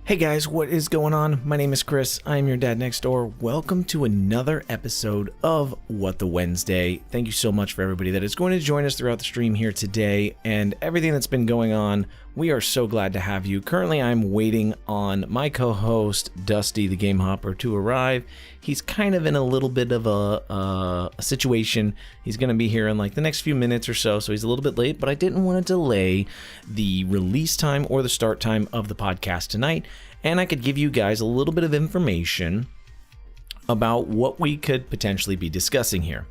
Hey guys, what is going on? My name is Chris. I am your dad next door. Welcome to another episode of What the Wednesday. Thank you so much for everybody that is going to join us throughout the stream here today and everything that's been going on. We are so glad to have you. Currently, I'm waiting on my co-host, Dusty, the Game Hopper, to arrive. He's kind of in a little bit of a situation. He's going to be here in like the next few minutes or so, so he's a little bit late, but I didn't want to delay the release time or the start time of the podcast tonight, and I could give you guys a little bit of information about what we could potentially be discussing here.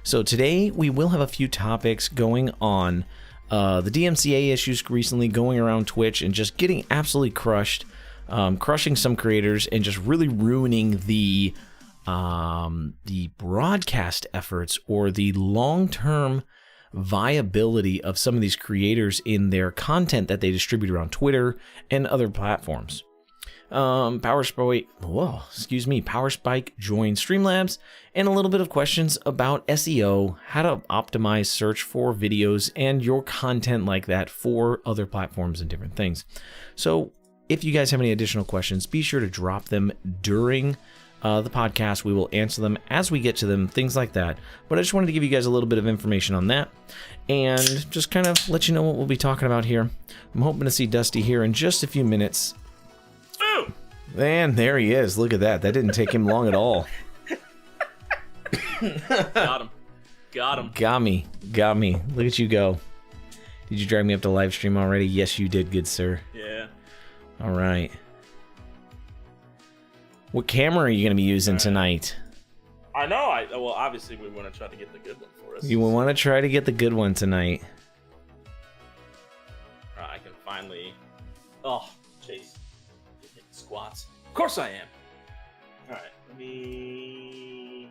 So today, we will have a few topics going on. The DMCA issues recently going around Twitch and just getting absolutely crushed, crushing some creators and just really ruining the broadcast efforts or the long-term viability of some of these creators in their content that they distribute around Twitter and other platforms. Power Spike joined Streamlabs, and a little bit of questions about SEO, how to optimize search for videos and your content like that for other platforms and different things. So if you guys have any additional questions, be sure to drop them during the podcast. We will answer them as we get to them, things like that. But I just wanted to give you guys a little bit of information on that and just kind of let you know what we'll be talking about here. I'm hoping to see Dusty here in just a few minutes. And there he is. Look at that. That didn't take him long at all. Got him. Got me. Look at you go. Did you drag me up to live stream already? Yes, you did, good sir. Yeah. All right. What camera are you going to be using tonight? I know. Well, obviously, we want to try to get the good one for us. You want to try to get the good one tonight. I can finally... Oh, Chase. Squats. Of course I am. Alright, let me...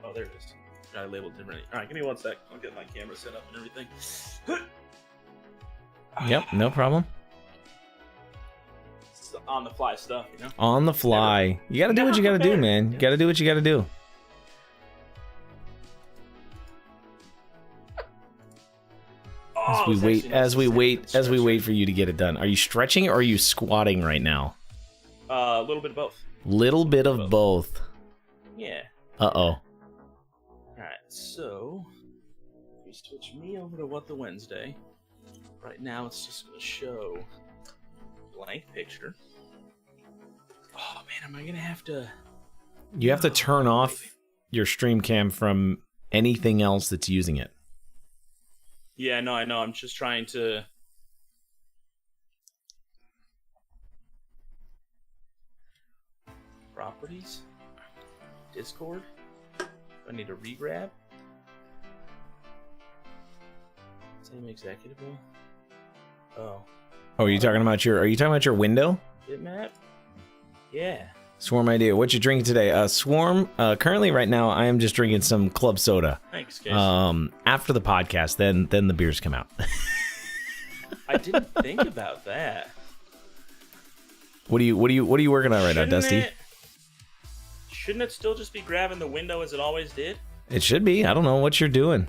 Oh, there it is. Got it labeled differently. Alright, give me 1 sec. I'll get my camera set up and everything. Yep, no problem. It's on the fly stuff, you know? On the fly. You gotta do what you gotta do, man. You gotta do what you gotta do. As we wait for you to get it done. Are you stretching or are you squatting right now? A little bit of both. Little bit of both. Yeah. Uh-oh. Alright, so we switch me over to What the Wednesday. Right now it's just gonna show blank picture. Oh man, am I gonna have to... You have to turn off your stream cam from anything else that's using it. Yeah, no, I know. I'm just trying to... Properties? Discord? Do I need to re-grab? Same executive? Oh. Oh, are you talking about your window? Bitmap? Yeah. Swarm idea. What you drinking today? Swarm. Currently, right now, I am just drinking some club soda. Thanks, Case. After the podcast, then the beers come out. I didn't think about that. What are you working on right now, Dusty? Shouldn't it still just be grabbing the window as it always did? It should be. I don't know what you're doing.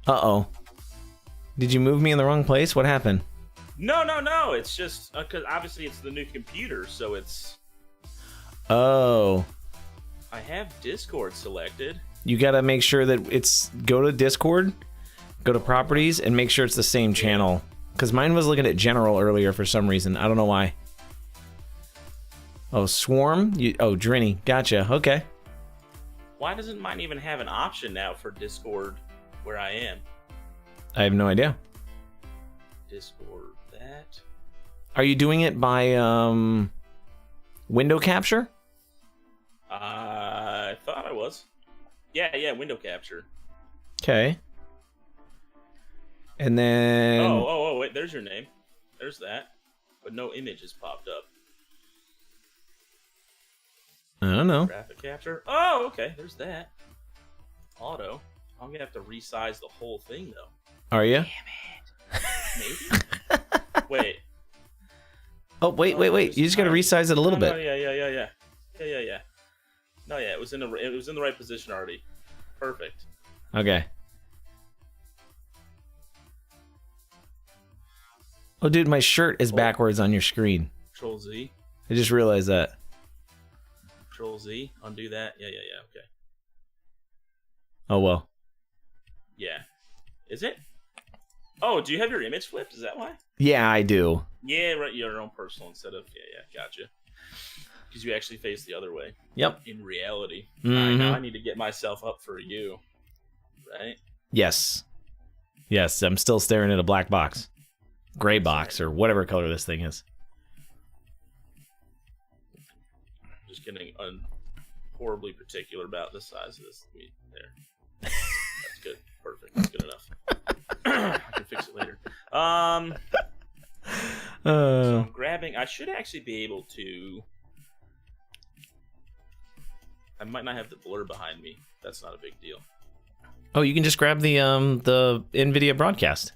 Uh-oh. Did you move me in the wrong place? What happened? No. It's just because obviously it's the new computer, so it's... Oh. I have Discord selected. You gotta make sure that it's... Go to Discord, go to Properties, and make sure it's the same channel. Because mine was looking at General earlier for some reason. I don't know why. Oh, Swarm? Drinny. Gotcha. Okay. Why doesn't mine even have an option now for Discord where I am? I have no idea. Discord that. Are you doing it by window capture? I thought I was. Yeah, window capture. Okay. And then... Oh, wait, there's your name. There's that. But no image has popped up. I don't know. Graphic capture. Oh, okay, there's that. Auto. I'm gonna have to resize the whole thing, though. Are you? Damn it. Maybe? Wait. Oh, wait. You just gotta resize it a little bit. Yeah. No, yeah, it was in the right position already. Perfect. Okay. Oh, dude, my shirt is backwards on your screen. Control Z. I just realized that. Control Z. Undo that. Yeah. Okay. Oh, well. Yeah. Is it? Oh, do you have your image flipped? Is that why? Yeah, I do. Yeah, right. Your own personal instead of... Yeah, gotcha. Because you actually face the other way. Yep. In reality. Mm-hmm. All right, now I need to get myself up for you. Right? Yes. Yes, I'm still staring at a black box. Gray box, or whatever color this thing is. Just getting horribly particular about the size of this meat there. That's good. Perfect. That's good enough. I can fix it later. So I'm grabbing... I should actually be able to... I might not have the blur behind me. That's not a big deal. Oh, you can just grab the NVIDIA broadcast.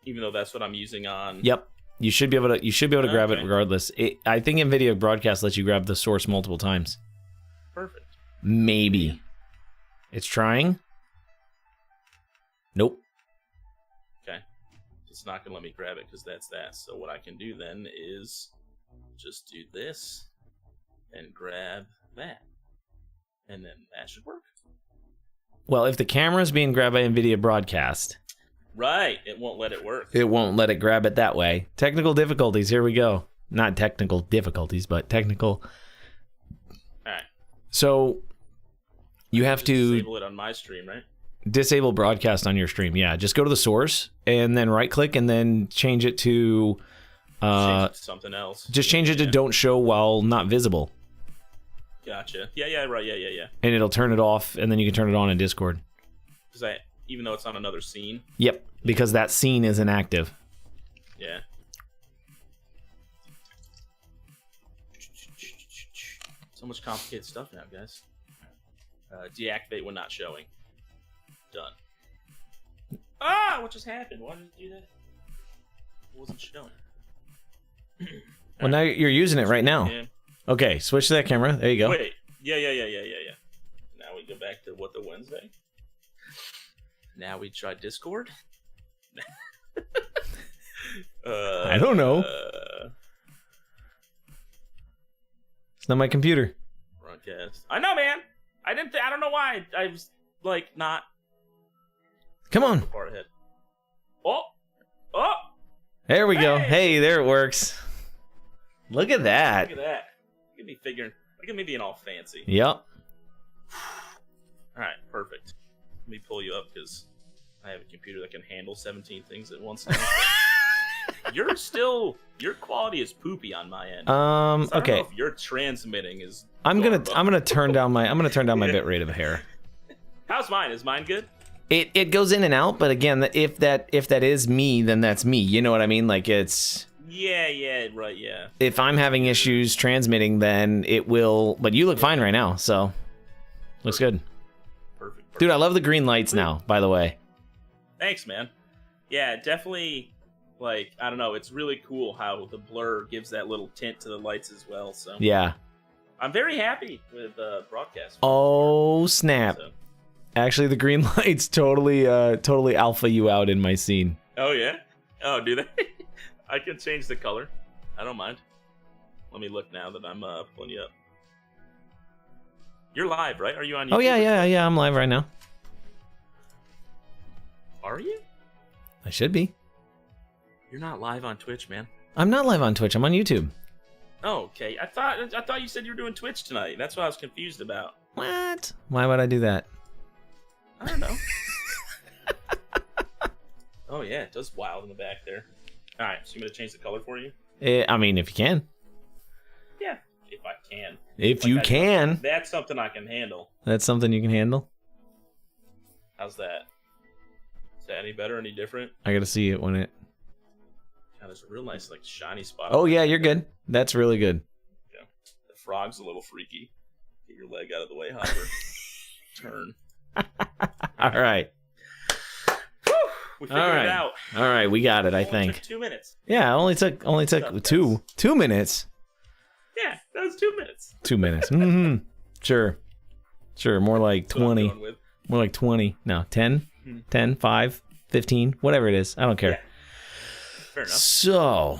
Even though that's what I'm using on... Yep. You should be able to grab it regardless. I think NVIDIA broadcast lets you grab the source multiple times. Perfect. Maybe. It's trying. Nope. Okay. It's not going to let me grab it because that's that. So what I can do then is just do this and grab that. And then that should work. Well, if the camera's being grabbed by NVIDIA broadcast... Right. It won't let it work. It won't let it grab it that way. Technical difficulties. Here we go. Not technical difficulties, but technical... All right. So, you have to... disable it on my stream, right? Disable broadcast on your stream. Yeah, just go to the source and then right click and then change it to change it to something else. Just change it to don't show while not visible. Gotcha. Yeah, right. Yeah. And it'll turn it off and then you can turn it on in Discord. Because even though it's on another scene. Yep, because that scene is inactive. Yeah. So much complicated stuff now, guys. Deactivate when not showing. Done. Ah! What just happened? Why did it do that? It wasn't showing. Well, now you're using it right now. Yeah. Okay, switch to that camera. There you go. Wait. Yeah. Now we go back to What the Wednesday. Now we try Discord. I don't know. It's not my computer. Broadcast. I know, man. I don't know why. I was like not. Come on. Far ahead. Oh. There we go. Hey, there it works. Look at that. Look at that. Look at me figuring. Look at me being all fancy. Yep. All right, perfect. Let me pull you up because I have a computer that can handle 17 things at once now. Your quality is poopy on my end. So I don't okay. know if you're transmitting is. I'm gonna turn down my bit rate of hair. How's mine? Is mine good? It goes in and out, but again, if that is me, then that's me. You know what I mean? Like it's. Yeah, right, yeah. If I'm having issues transmitting, then it will. But you look fine right now, so looks good. Perfect. Dude, I love the green lights now. By the way. Thanks, man. Yeah, definitely. Like, I don't know. It's really cool how the blur gives that little tint to the lights as well. So yeah, I'm very happy with broadcast. Oh snap! So. Actually, the green lights totally alpha you out in my scene. Oh yeah. Oh, do they? I can change the color. I don't mind. Let me look now that I'm pulling you up. You're live, right? Are you on YouTube? Oh yeah. I'm live right now. Are you? I should be. You're not live on Twitch, man. I'm not live on Twitch. I'm on YouTube. Oh, okay. I thought you said you were doing Twitch tonight. That's what I was confused about. What? Why would I do that? I don't know. Oh yeah, it does wild in the back there. All right, so you want me to change the color for you? I mean, if you can. Yeah, if I can. If you can. That's something I can handle. That's something you can handle? How's that? Is that any better, any different? I gotta see it when it... God, there's a real nice, like, shiny spot. Oh, yeah, you're good. That's really good. Yeah. The frog's a little freaky. Get your leg out of the way, Hopper. Turn. All right. We figured it out. All right, we got it, I think. Took 2 minutes. Yeah, it only took two minutes. Yeah, that was 2 minutes. 2 minutes. Mm-hmm. Sure, more like 20. More like 20. No, 10, 10, 5, 15, whatever it is. I don't care. fair enough. So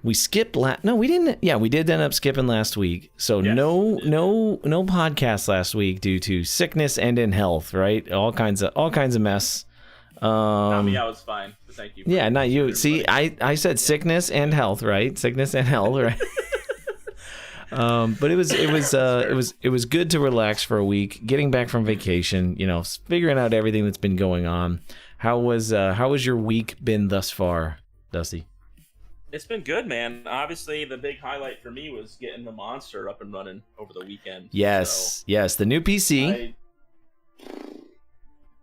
we skipped no, we didn't. Yeah, we did end up skipping last week. So Yes. no podcast last week due to sickness and in health, right? All kinds of mess. Not me, I was fine. But thank you. Yeah, not you. See, I said sickness and health, right? Sickness and health, right? But it was good to relax for a week, getting back from vacation, figuring out everything that's been going on. How was your week been thus far, Dusty? It's been good, man. Obviously, the big highlight for me was getting the Monster up and running over the weekend. Yes, the new PC.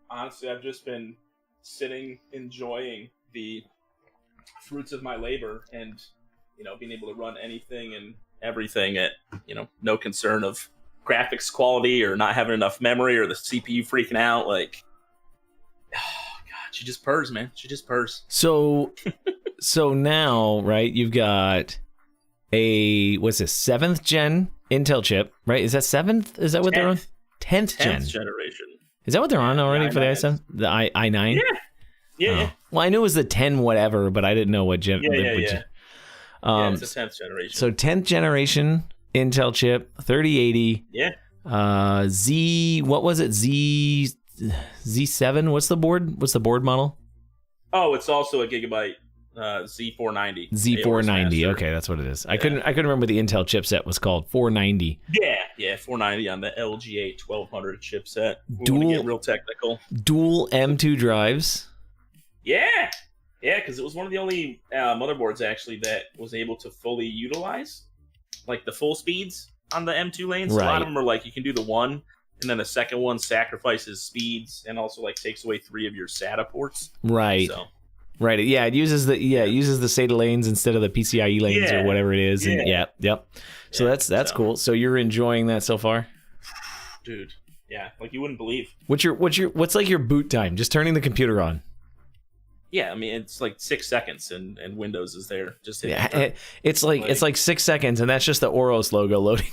Honestly, I've just been sitting, enjoying the fruits of my labor, and being able to run anything and everything at no concern of graphics quality or not having enough memory or the CPU freaking out. Like, oh god, she just purrs, man. She just purrs. So now, right? You've got what's this, 7th gen Intel chip, right? Is that 7th? Is that what they're on? 10th generation. Is that what they're on already for the i7? The i9? Yeah. Well, I knew it was the 10 whatever, but I didn't know what gen. Yeah, it's the 10th generation. So 10th generation Intel chip, 3080. Yeah. What was it? Z7? What's the board model? Oh, it's also a Gigabyte Z490. Z490. Okay, that's what it is. Yeah. I couldn't remember what the Intel chipset was called. 490. Yeah, 490 on the LGA 1200 chipset. Dual, get real technical. Dual M2 drives. Yeah, because it was one of the only motherboards actually that was able to fully utilize like the full speeds on the M2 lanes. Right. A lot of them are like you can do the one, and then the second one sacrifices speeds and also like takes away 3 of your SATA ports. Right. So. Right. Yeah, it uses the SATA lanes instead of the PCIe lanes or whatever it is. And yep. So that's cool. So you're enjoying that so far? Dude. Yeah, like you wouldn't believe. What's like your boot time? Just turning the computer on. Yeah, I mean it's like 6 seconds and Windows is there. Just it's like 6 seconds and that's just the Oros logo loading.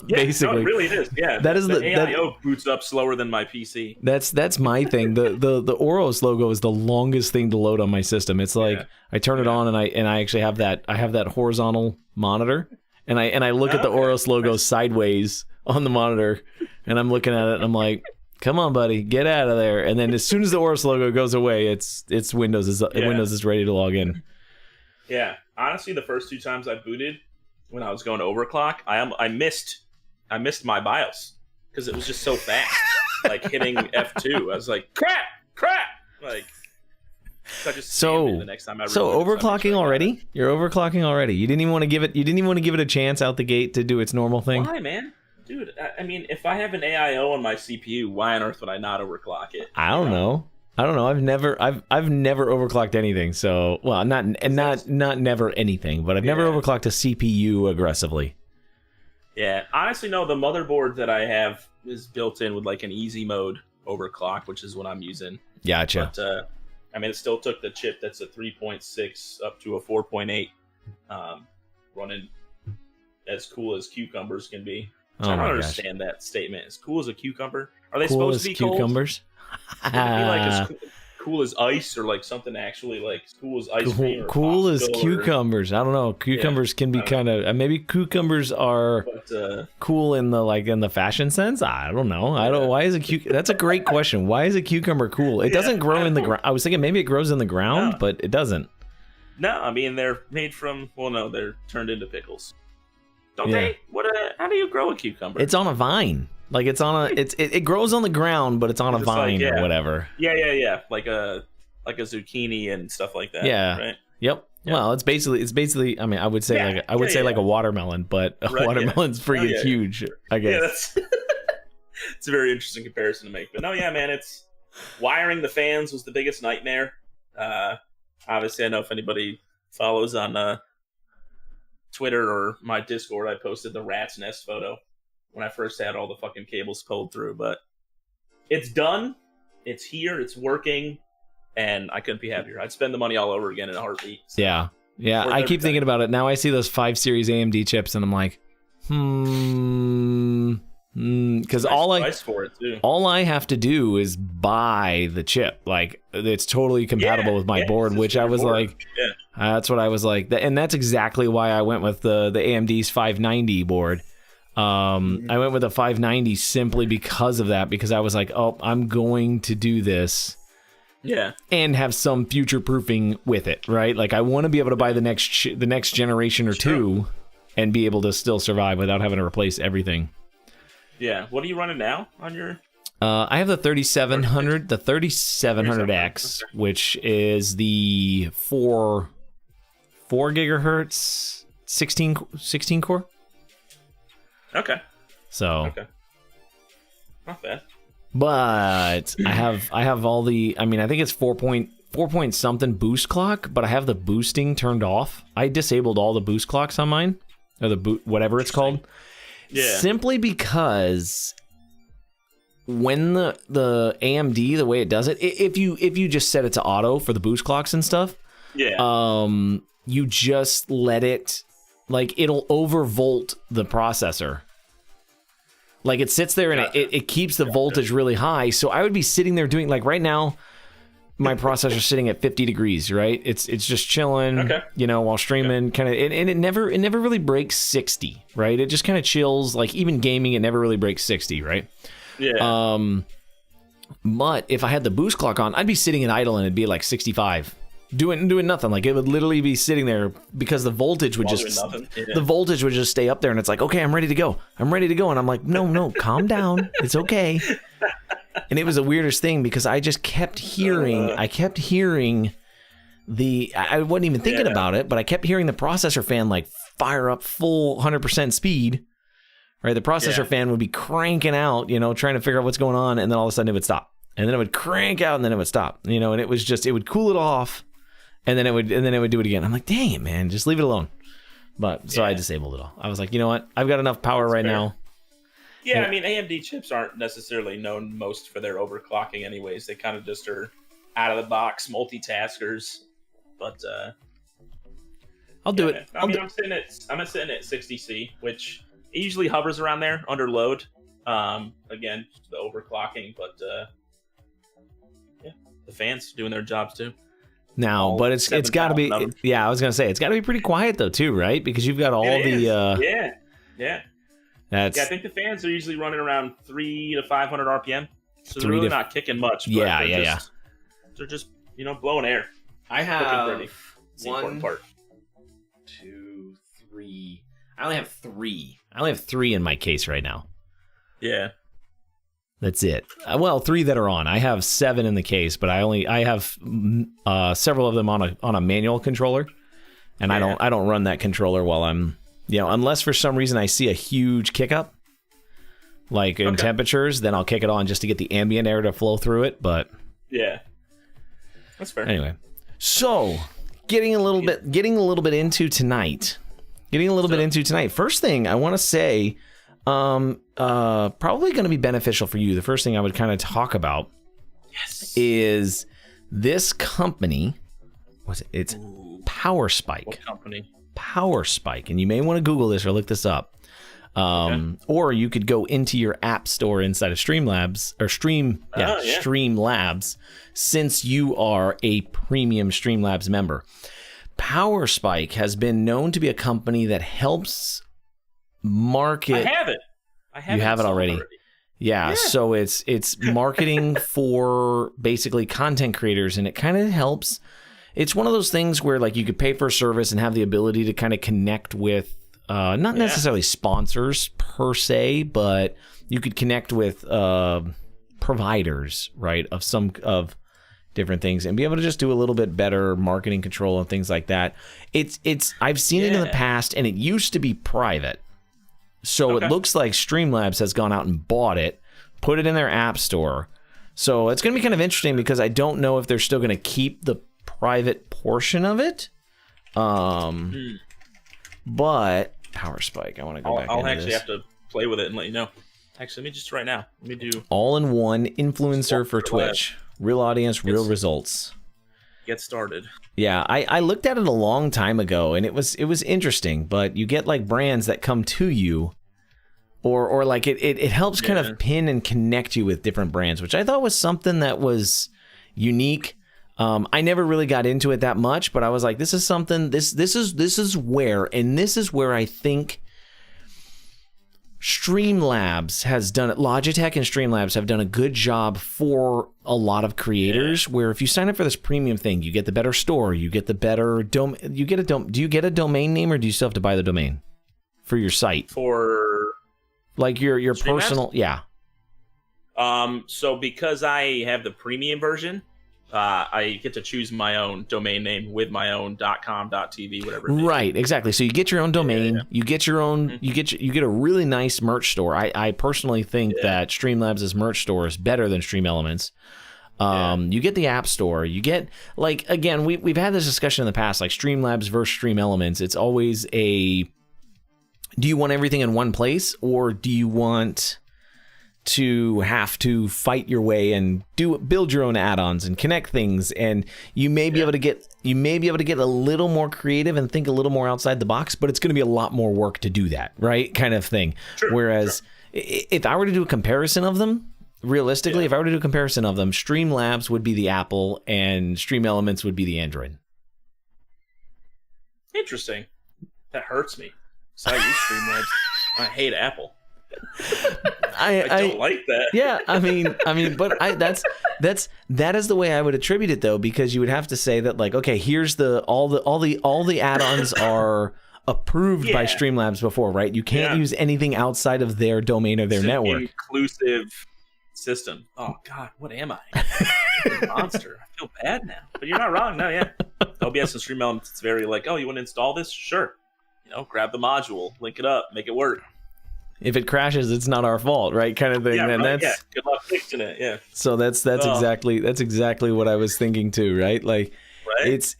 Basically, no, it really is. Yeah, that is the AIO boots up slower than my PC. That's my thing. The Oros logo is the longest thing to load on my system. It's like I turn it on and I actually have that horizontal monitor and I look at the Oros logo sideways on the monitor and I'm looking at it and I'm like, come on, buddy, get out of there. And then as soon as the Oros logo goes away, it's Windows is ready to log in. Yeah, honestly, the first 2 times I booted. When I was going to overclock, I missed my BIOS because it was just so fast. Like hitting F2, I was like, crap. Like, so the next time I overclocking already. You're overclocking already. You didn't even want to give it a chance out the gate to do its normal thing. Why, man? Dude, I mean, if I have an AIO on my CPU, why on earth would I not overclock it? I don't know. I've never overclocked anything. So, well, not never anything, but I've never overclocked a CPU aggressively. Yeah, honestly, no. The motherboard that I have is built in with like an easy mode overclock, which is what I'm using. Gotcha. But I mean, it still took the chip that's a 3.6 up to a 4.8, running as cool as cucumbers can be. I don't understand that statement. As cool as a cucumber? Are they supposed to be cucumbers? Cold? Would it be like as cool as ice or like something actually like as cool as ice cream or cool as cucumbers? I don't know. Cucumbers can be kind of maybe cucumbers are cool in the fashion sense. I don't know. Why is that's a great question. Why is a cucumber cool? It doesn't grow in the ground. I was thinking maybe it grows in the ground, but it doesn't. No, I mean they're made from they're turned into pickles. Don't they? How do you grow a cucumber? It's on a vine. Like it's on it grows on the ground, but it's on a vine or whatever. Yeah. Like a zucchini and stuff like that. Yeah. Right? Yep. Yeah. Well, it's basically. I mean, I would say like a watermelon, but a watermelon's pretty huge. I guess. Yeah, it's a very interesting comparison to make. But no, yeah, man, it's wiring the fans was the biggest nightmare. Obviously, I know if anybody follows on Twitter or my Discord, I posted the rat's nest photo when I first had all the fucking cables pulled through, but it's done. It's here. It's working. And I couldn't be happier. I'd spend the money all over again in a heartbeat. So. Yeah. I keep thinking about it. Now I see those 5 Series AMD chips and I'm like, because all I have to do is buy the chip. Like it's totally compatible with my board, which I was like, That's what I was like. And that's exactly why I went with the AMD's 590 board. I went with a 590 simply because of that, because I was like, oh, I'm going to do this. Yeah. And have some future proofing with it, right? Like, I want to be able to buy the next generation or two and be able to still survive without having to replace everything. Yeah. What are you running now on your... I have the 3700X, which is the 4 gigahertz 16 core. Okay. So. Okay. Not bad. But I have all the. I mean, I think it's 4 point something boost clock, but I have the boosting turned off. I disabled all the boost clocks on mine, or the whatever it's called. Yeah. Simply because when the AMD, the way it does it, if you just set it to auto for the boost clocks and stuff, you just let it, like, it'll overvolt the processor. Like, it sits there and it keeps the voltage really high. So I would be sitting there doing, like, right now, my processor's sitting at 50 degrees, right? It's just chilling, while streaming, kind of, and it never really breaks 60, right? It just kind of chills. Like, even gaming, it never really breaks 60, right? Yeah. But if I had the boost clock on, I'd be sitting in idle and it'd be like 65, doing nothing. Like, it would literally be sitting there because the voltage would the voltage would just stay up there, and it's like, okay, I'm ready to go, and I'm like, no, calm down, it's okay. And it was the weirdest thing because I just kept hearing, I wasn't even thinking about it, but I kept hearing the processor fan like fire up full 100% speed. Right, the processor fan would be cranking out, trying to figure out what's going on, and then all of a sudden it would stop, and then it would crank out, and then it would stop, and it was just, it would cool it off, and then it would do it again. I'm like, dang it, man, just leave it alone. But so I disabled it all. I was like, you know what, I've got enough power right now. Yeah, I mean, AMD chips aren't necessarily known most for their overclocking, anyways. They kind of just are out of the box multitaskers. But I'll do it. I'm sitting at 60C, which it usually hovers around there under load. Again, the overclocking, but the fans doing their jobs too. Now, but it's got to be. I was gonna say it's got to be pretty quiet though too, right? Because you've got all the. I think the fans are usually running around 300 to 500 RPM, so they're really not kicking much. But they're just blowing air. I have it's the important part. 2, 3. I only have 3. I only have 3 in my case right now. Yeah. That's it. Well, 3 that are on. I have 7 in the case, but I have several of them on a manual controller, and I don't run that controller while I'm unless for some reason I see a huge kick up, like in temperatures, then I'll kick it on just to get the ambient air to flow through it. But that's fair. Anyway, so getting a little bit into tonight. First thing I want to say, probably going to be beneficial for you. The first thing I would kind of talk about is this company. What's it? It's Power Spike. What company? Power Spike, and you may want to Google this or look this up. Or you could go into your app store inside of Streamlabs or Streamlabs, since you are a premium Streamlabs member. Power Spike has been known to be a company that helps market. I have it. You have it already. Yeah, so it's marketing for basically content creators, and it kind of helps. It's one of those things where, like, you could pay for a service and have the ability to kind of connect with not necessarily sponsors per se, but you could connect with providers, right, of different things, and be able to just do a little bit better marketing control and things like that. I've seen it in the past, and it used to be private. So it looks like Streamlabs has gone out and bought it, put it in their app store. So it's going to be kind of interesting because I don't know if they're still going to keep the private portion of it. But Power Spike, I want to go back into this. I'll actually have to play with it and let you know. Actually, let me just right now. Let me do all-in-one influencer for Twitch. Real audience, real results. Get started. Yeah, I looked at it a long time ago, and it was interesting. But you get like brands that come to you, or like it helps kind of pin and connect you with different brands, which I thought was something that was unique. I never really got into it that much, but I was like, this is something. This is where I think Streamlabs has done it. Logitech and Streamlabs have done a good job for a lot of creators. Where if you sign up for this premium thing, you get the better store, you get the better do you get a domain name, or do you still have to buy the domain for your site? For like your personal, yeah. So because I have the premium version, I get to choose my own domain name with my own .com, .tv, whatever. Right, exactly. So you get your own domain, you get your own, you get a really nice merch store. I personally think that Streamlabs' merch store is better than Stream Elements. You get the app store. You get, like, again, we've had this discussion in the past, like Streamlabs versus Stream Elements. It's always do you want everything in one place, or do you want to have to fight your way and build your own add-ons and connect things, and you may be able to get a little more creative and think a little more outside the box, but it's going to be a lot more work to do that, right? Kind of thing. Sure, whereas if I were to do a comparison of them, realistically, if I were to do a comparison of them, Streamlabs would be the Apple and Stream Elements would be the Android. Interesting. That hurts me. So I use Streamlabs. I hate Apple. I don't like that. Yeah, I mean, but that is the way I would attribute it, though, because you would have to say that, like, okay, here's all the add-ons are approved by Streamlabs before, right? You can't use anything outside of their domain or their network. Inclusive system. Oh God, what am I? I'm a monster. I feel bad now. But you're not wrong. No, OBS and Stream Elements, it's very like, oh, you want to install this? Sure. Grab the module, link it up, make it work. If it crashes, it's not our fault, right? Kind of thing. Yeah, and right, good luck fixing it. Yeah. So that's exactly what I was thinking too, right? Like, it's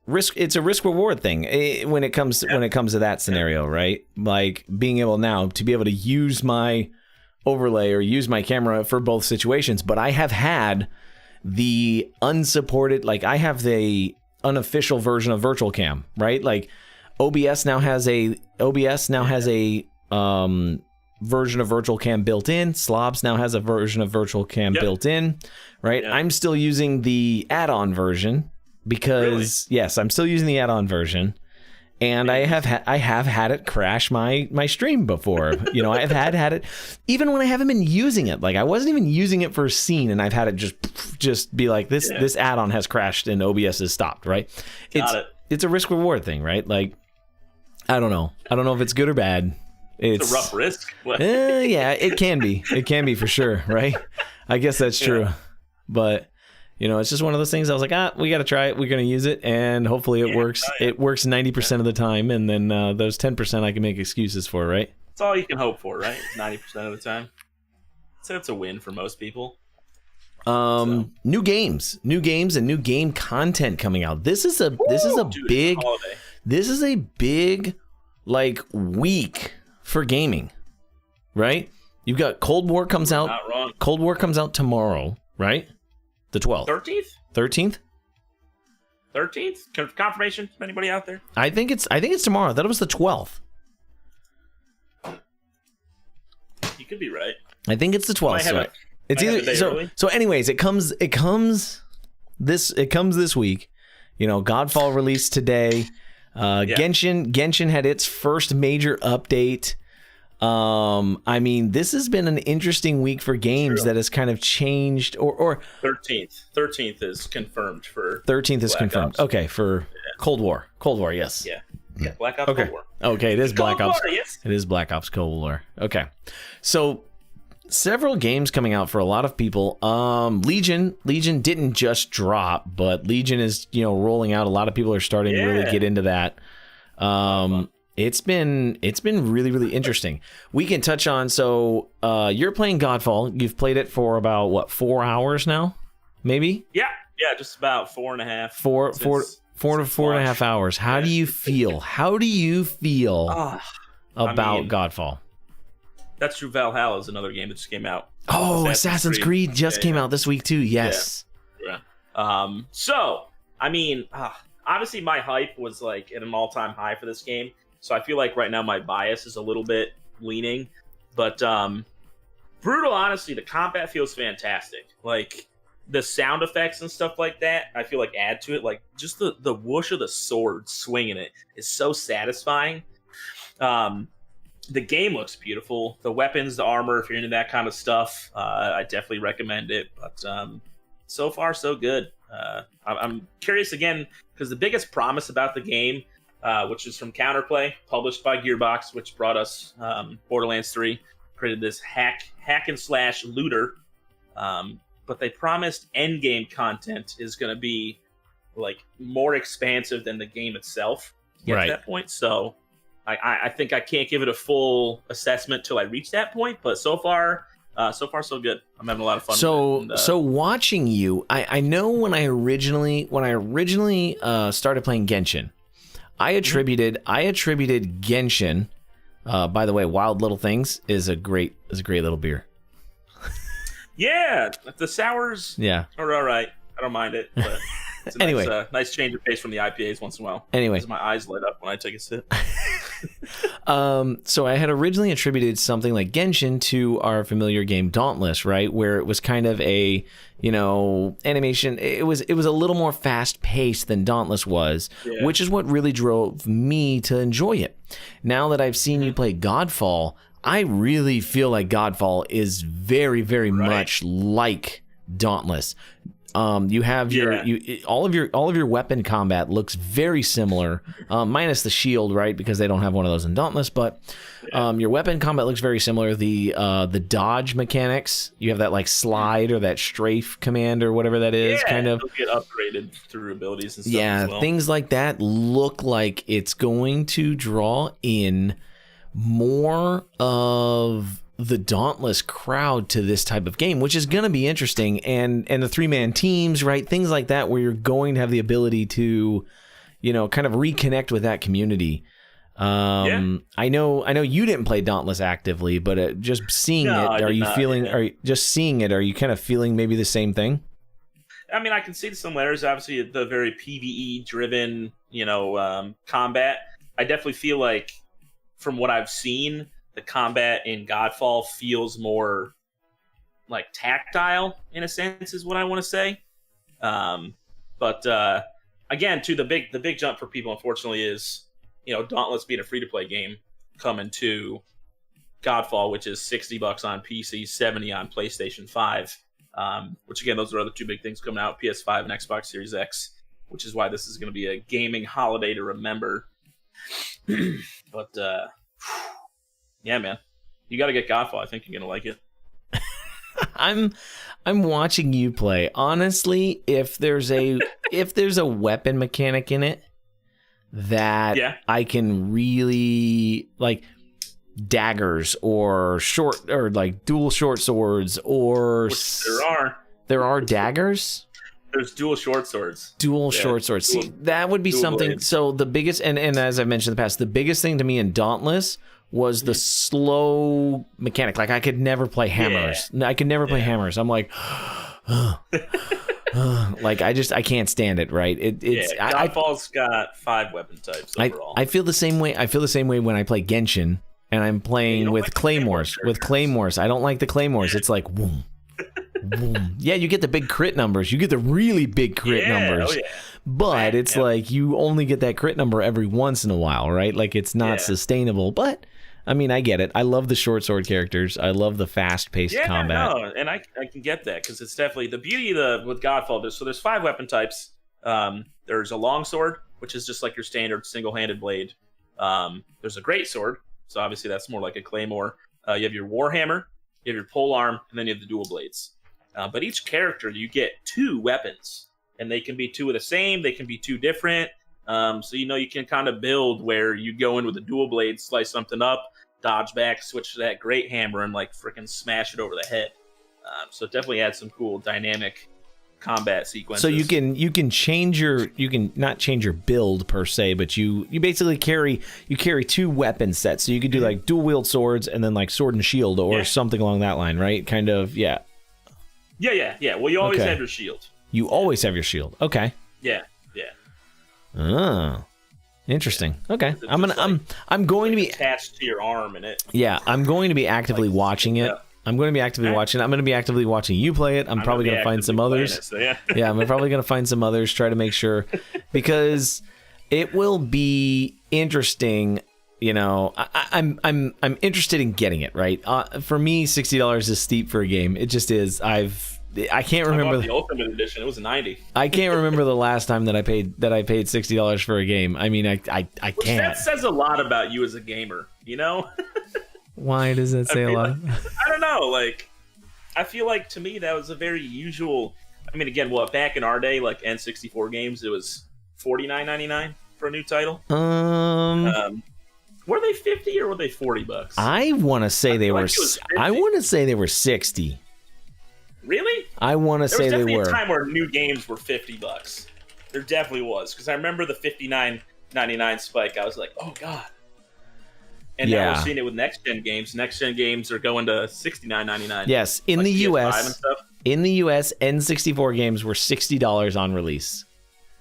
risk. It's a risk reward thing when it comes to that scenario, right? Like being able now to be able to use my overlay or use my camera for both situations. But I have had the unsupported, like I have the unofficial version of Virtual Cam, right? Like OBS now has a version of Virtual Cam built in. Slobs now has a version of Virtual Cam built in, right? I'm still using the add-on version because yes, I'm still using the add-on version, and I have had it crash my stream before. I have had it even when I haven't been using it. Like I wasn't even using it for a scene, and I've had it just be like this add-on has crashed and OBS has stopped. Right? It's a risk reward thing, right? Like I don't know if it's good or bad. It's a rough risk. Yeah, it can be. It can be for sure, right? I guess that's true. But it's just one of those things. I was like, we got to try it. We're going to use it, and hopefully it works. It works 90% of the time, and then those 10% I can make excuses for, right? That's all you can hope for, right? 90% of the time. So it's a win for most people. New games, and new game content coming out. This is a big like week for gaming, right? You've got Cold War comes out. Not wrong. Cold War comes out tomorrow, right? The 12th. 13th? 13th? Confirmation? Anybody out there? I think it's tomorrow. I thought it was the 12th. You could be right. I think it's the 12th. It's either so anyways, it comes this week. Godfall released today. Genshin had its first major update. I mean, this has been an interesting week for games that has kind of changed. Or 13th is confirmed for 13th is confirmed. Ops. Okay, for Cold War. Cold War, yes. Yeah, Black Ops Cold War. Okay, it is Black Ops. War, yes. It is Black Ops Cold War. Okay, so several games coming out for a lot of people. Legion didn't just drop, but Legion is rolling out. A lot of people are starting to really get into that. It's been really, really interesting. We can touch on, so you're playing Godfall. You've played it for about what, 4 hours now, maybe? Yeah, just about 4.5. Four to 4.5 hours. How do you feel? About Godfall? That's True Valhalla is another game that just came out. Oh, Assassin's Creed just came out this week too. Yes. Yeah. So I mean, obviously my hype was like at an all-time high for this game. So I feel like right now my bias is a little bit leaning, but brutal honesty, the combat feels fantastic. Like the sound effects and stuff like that, I feel like add to it. Like just the whoosh of the sword swinging it is so satisfying. The game looks beautiful. The weapons, the armor, if you're into that kind of stuff, I definitely recommend it. But so far, so good. I'm curious again, because the biggest promise about the game, which is from Counterplay, published by Gearbox, which brought us Borderlands 3, created this hack and slash looter. But they promised endgame content is going to be like more expansive than the game itself to get to that point. So I think I can't give it a full assessment till I reach that point. But so far so good. I'm having a lot of fun. So watching you, I know when I originally started playing Genshin, I attributed Genshin. By the way, Wild Little Things is a great little beer. Yeah, the sours are all right. I don't mind it. But it's a nice change of pace from the IPAs once in a while. Anyway, because my eyes light up when I take a sip. So I had originally attributed something like Genshin to our familiar game Dauntless, right? Where it was kind of a, animation. It was a little more fast paced than Dauntless was, which is what really drove me to enjoy it. Now that I've seen you play Godfall, I really feel like Godfall is very, very much like Dauntless. You have all of your weapon combat looks very similar, minus the shield, right? Because they don't have one of those in Dauntless. But your weapon combat looks very similar. The dodge mechanics, you have that like slide or that strafe command or whatever that is, kind of get upgraded through abilities and stuff. Yeah, as well. Things like that look like it's going to draw in more of the Dauntless crowd to this type of game, which is going to be interesting, and the 3-man teams, right? Things like that, where you're going to have the ability to, kind of reconnect with that community. I know you didn't play Dauntless actively, but just seeing are you kind of feeling maybe the same thing? I mean, I can see the similarities. Obviously, the very PvE driven, combat. I definitely feel like, from what I've seen, the combat in Godfall feels more like tactile in a sense, is what I want to say. But again, too, the big jump for people, unfortunately, is Dauntless being a free to play game coming to Godfall, which is $60 on PC, $70 on PlayStation 5. Which again, those are the two big things coming out: PS5 and Xbox Series X. Which is why this is going to be a gaming holiday to remember. But yeah, man, you got to get Godfall. I think you're gonna like it. I'm watching you play. Honestly, if there's a weapon mechanic in it that I can really like, daggers or like dual short swords, or which there are daggers. There's dual short swords. Short swords. See, that would be something. Blades. So the biggest, and as I mentioned in the past, the biggest thing to me in Dauntless was the slow mechanic. Like, I could never play hammers. I could never play hammers. I'm like, like I can't stand it. Right? Godfall's got 5 weapon types overall. I feel the same way. I feel the same way when I play Genshin and I'm playing with claymores. With claymores, I don't like the claymores. It's like, boom. Yeah, you get the big crit numbers. You get the really big crit numbers. But it's like you only get that crit number every once in a while, right? Like, it's not sustainable. But I mean, I get it. I love the short sword characters. I love the fast-paced combat. No, and I can get that, because it's definitely the beauty with Godfall. There's 5 weapon types. There's a long sword, which is just like your standard single-handed blade. There's a great sword, so obviously that's more like a claymore. You have your warhammer, you have your pole arm, and then you have the dual blades. But each character, you get 2 weapons, and they can be 2 of the same. They can be 2 different. So you can kind of build where you go in with a dual blade, slice something up, dodge back, switch to that great hammer, and like freaking smash it over the head. So it definitely adds some cool dynamic combat sequences. So you can change you can not change your build per se, but you basically carry 2 weapon sets. So you could do like dual wield swords and then like sword and shield or something along that line, right? Kind of, yeah. Well, you always have your shield. You always have your shield. Okay. Yeah. Oh, interesting. Okay, I'm going to be attached to your arm in it. Yeah, I'm going to be actively watching it. I'm going to be actively watching. I'm going to be actively watching you play it. I'm probably going to find some others. It, so yeah. Yeah, I'm probably going to find some others, try to make sure, because it will be interesting. You know, I'm interested in getting it, right? For me, $60 is steep for a game. It just is. I can't remember the Ultimate Edition. It was $90. I can't remember the last time that I paid $60 for a game. I mean, I can't. That says a lot about you as a gamer, you know? Why does that say a lot? I don't know. Like, I feel like to me that was a very usual. I mean, again, back in our day, like N64 games, it was $49.99 for a new title. Were they 50 or were they $40? I want to say they were. I want to say they were 60. Really? I want to say they were. There was definitely a time where new games were $50. There definitely was, because I remember the $59.99 spike. I was like, oh god. And now we're seeing it with next gen games. Next gen games are going to $69.99. Yes, in like the PS5 US. and stuff. In the US, N64 games were $60 on release.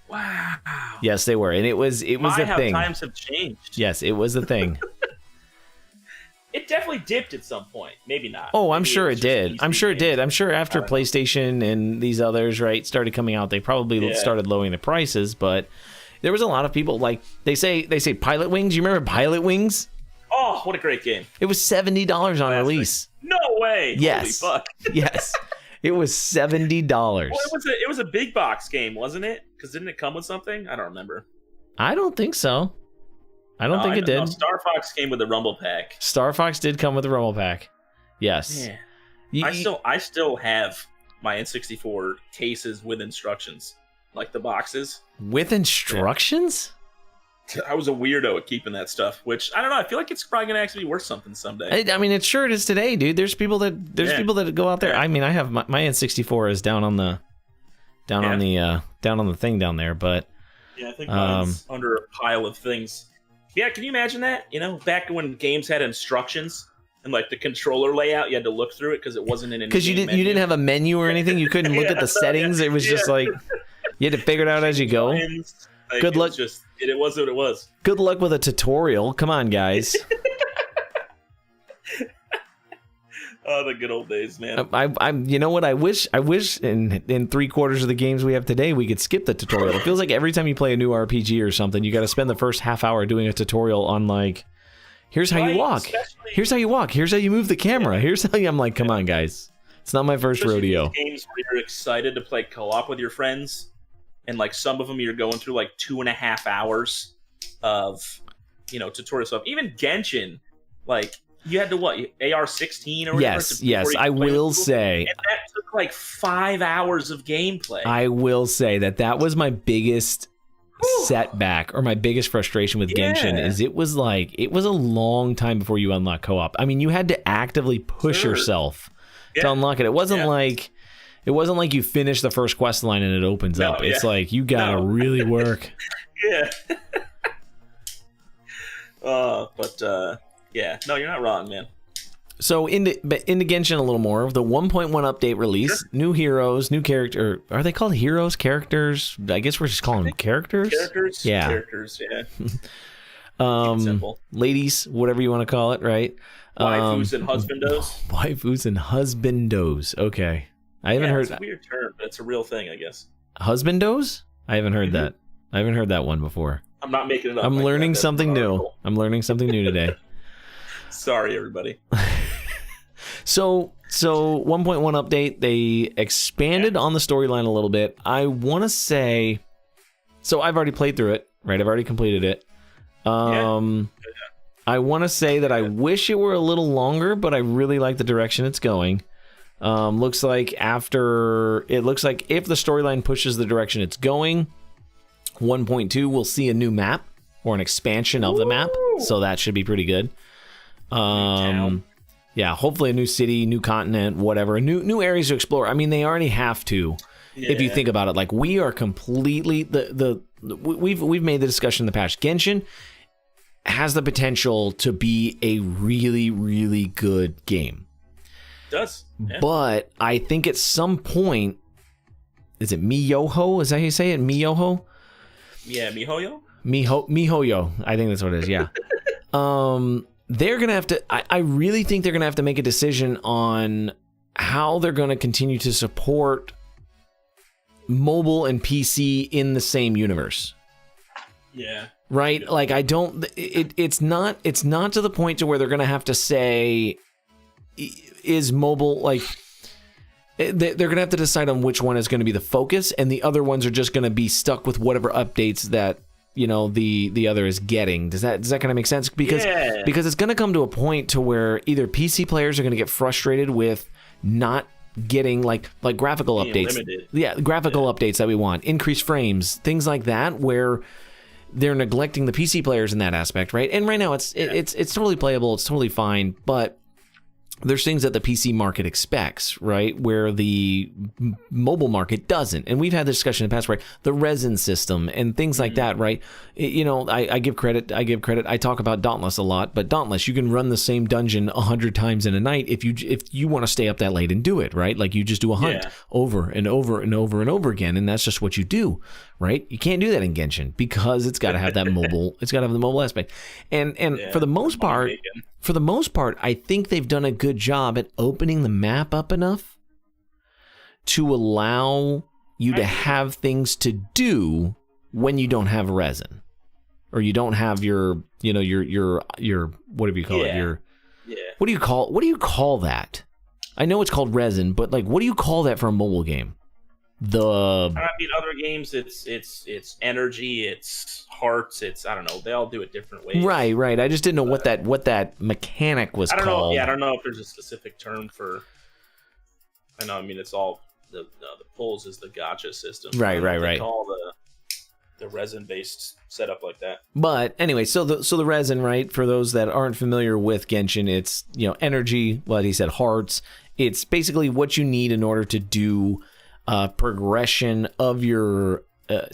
Wow. Yes, they were, and it was a thing. How times have changed. Yes, it was a thing. It definitely dipped at some point. Maybe not. Oh, I'm Maybe sure it did. I'm sure it did. I'm sure after know. PlayStation and these others, right, started coming out, they probably started lowering the prices. But there was a lot of people, like they say Pilot Wings. You remember Pilot Wings? Oh, what a great game! It was $70 on release. No way! Yes. Holy fuck! Yes, it was $70. Well, it was a big box game, wasn't it? Because didn't it come with something? I don't remember. I don't think so. I don't think it did. Star Fox came with the Rumble Pack. Star Fox did come with the Rumble Pack. Yes. Yeah. I still have my N64 cases with instructions, like the boxes. With instructions? Yeah. I was a weirdo at keeping that stuff, which I don't know. I feel like it's probably gonna actually be worth something someday. I mean, it sure is today, dude. There's people that go out there. I mean, I have my N64 is down on the thing down there, but yeah, I think mine's under a pile of things. Yeah, can you imagine that? You know, back when games had instructions and like the controller layout, you had to look through it because it wasn't in. Because you didn't have a menu or anything. You couldn't look at the settings. It was just like you had to figure it out as you go. Like, good luck. It was what it was. Good luck with a tutorial. Come on, guys. Oh, the good old days, man. I'm. You know what? I wish in 3/4 of the games we have today we could skip the tutorial. It feels like every time you play a new RPG or something, you got to spend the first half hour doing a tutorial on like, here's how you walk, here's how you walk, here's how you move the camera, here's how you. I'm like, come on, guys, it's not my first rodeo. Games where you're excited to play co-op with your friends, and like some of them you're going through like 2.5 hours of, tutorial stuff. Even Genshin, like. You had to AR-16 or whatever? Yes. I will say. And that took like 5 hours of gameplay. I will say that was my biggest setback or my biggest frustration with Genshin is it was a long time before you unlock co-op. I mean, you had to actively push yourself to unlock it. It wasn't like you finish the first quest line and it opens up. It's like you gotta really work. Yeah. Yeah, no, you're not wrong, man. So into Genshin a little more. The 1.1 update release, new heroes, new character. Are they called heroes? Characters? I guess we're just calling them characters. Characters. Yeah. Characters. Yeah. Simple. Ladies, whatever you want to call it, right? Waifus and husbandos. Waifus and husbandos. Okay, I haven't heard. It's a weird term, but it's a real thing, I guess. Husbandos? I haven't heard that. I haven't heard that one before. I'm not making it up. I'm learning something new. I'm learning something new today. Sorry, everybody. So 1.1 update, they expanded on the storyline a little bit. I want to say, so I've already played through it, right? I've already completed it. I want to say that I wish it were a little longer, but I really like the direction it's going. Looks like if the storyline pushes the direction it's going, 1.2 we'll see a new map or an expansion of the map, so that should be pretty good. Yeah, hopefully a new city, new continent, whatever, new areas to explore. I mean, they already have to, if you think about it. Like, we are completely we've made the discussion in the past. Genshin has the potential to be a really, really good game. It does, but I think at some point, is it Miyoho? Is that how you say it? Miyoho? Yeah, Mihoyo. Mihoyo. I think that's what it is. Yeah. they're going to have to, I really think they're going to have to make a decision on how they're going to continue to support mobile and PC in the same universe. Yeah. Right? Like, I don't, it's not to the point to where they're going to have to say, is mobile, like, they're going to have to decide on which one is going to be the focus, and the other ones are just going to be stuck with whatever updates that, you know, the other is getting. Does that kind of make sense? Because it's going to come to a point to where either PC players are going to get frustrated with not getting like graphical updates. Limited. Yeah, graphical updates that we want, increased frames, things like that, where they're neglecting the PC players in that aspect, right? And right now it's totally playable, it's totally fine, but there's things that the PC market expects, right? Where the mobile market doesn't. And we've had this discussion in the past, right? The resin system and things like that, right? You know, I give credit. I talk about Dauntless a lot, but Dauntless, you can run the same dungeon 100 times in a night if you want to stay up that late and do it, right? Like you just do a hunt over and over and over and over again, and that's just what you do, right? You can't do that in Genshin because it's got to have that mobile. It's got to have the mobile aspect, and for the most part. For the most part, I think they've done a good job at opening the map up enough to allow you to have things to do when you don't have resin, or you don't have your whatever you call it, what do you call that? I know it's called resin, but like, what do you call that for a mobile game? Other games, it's energy, it's hearts, it's, I don't know, they all do it different ways. Right. I just didn't know what that mechanic was called. I don't know if there's a specific term for. I mean, it's all the pulls is the gacha system. Right. They call the resin based setup like that. But anyway, so the resin, right? For those that aren't familiar with Genshin, it's, you know, energy. What he said, hearts. It's basically what you need in order to do progression of your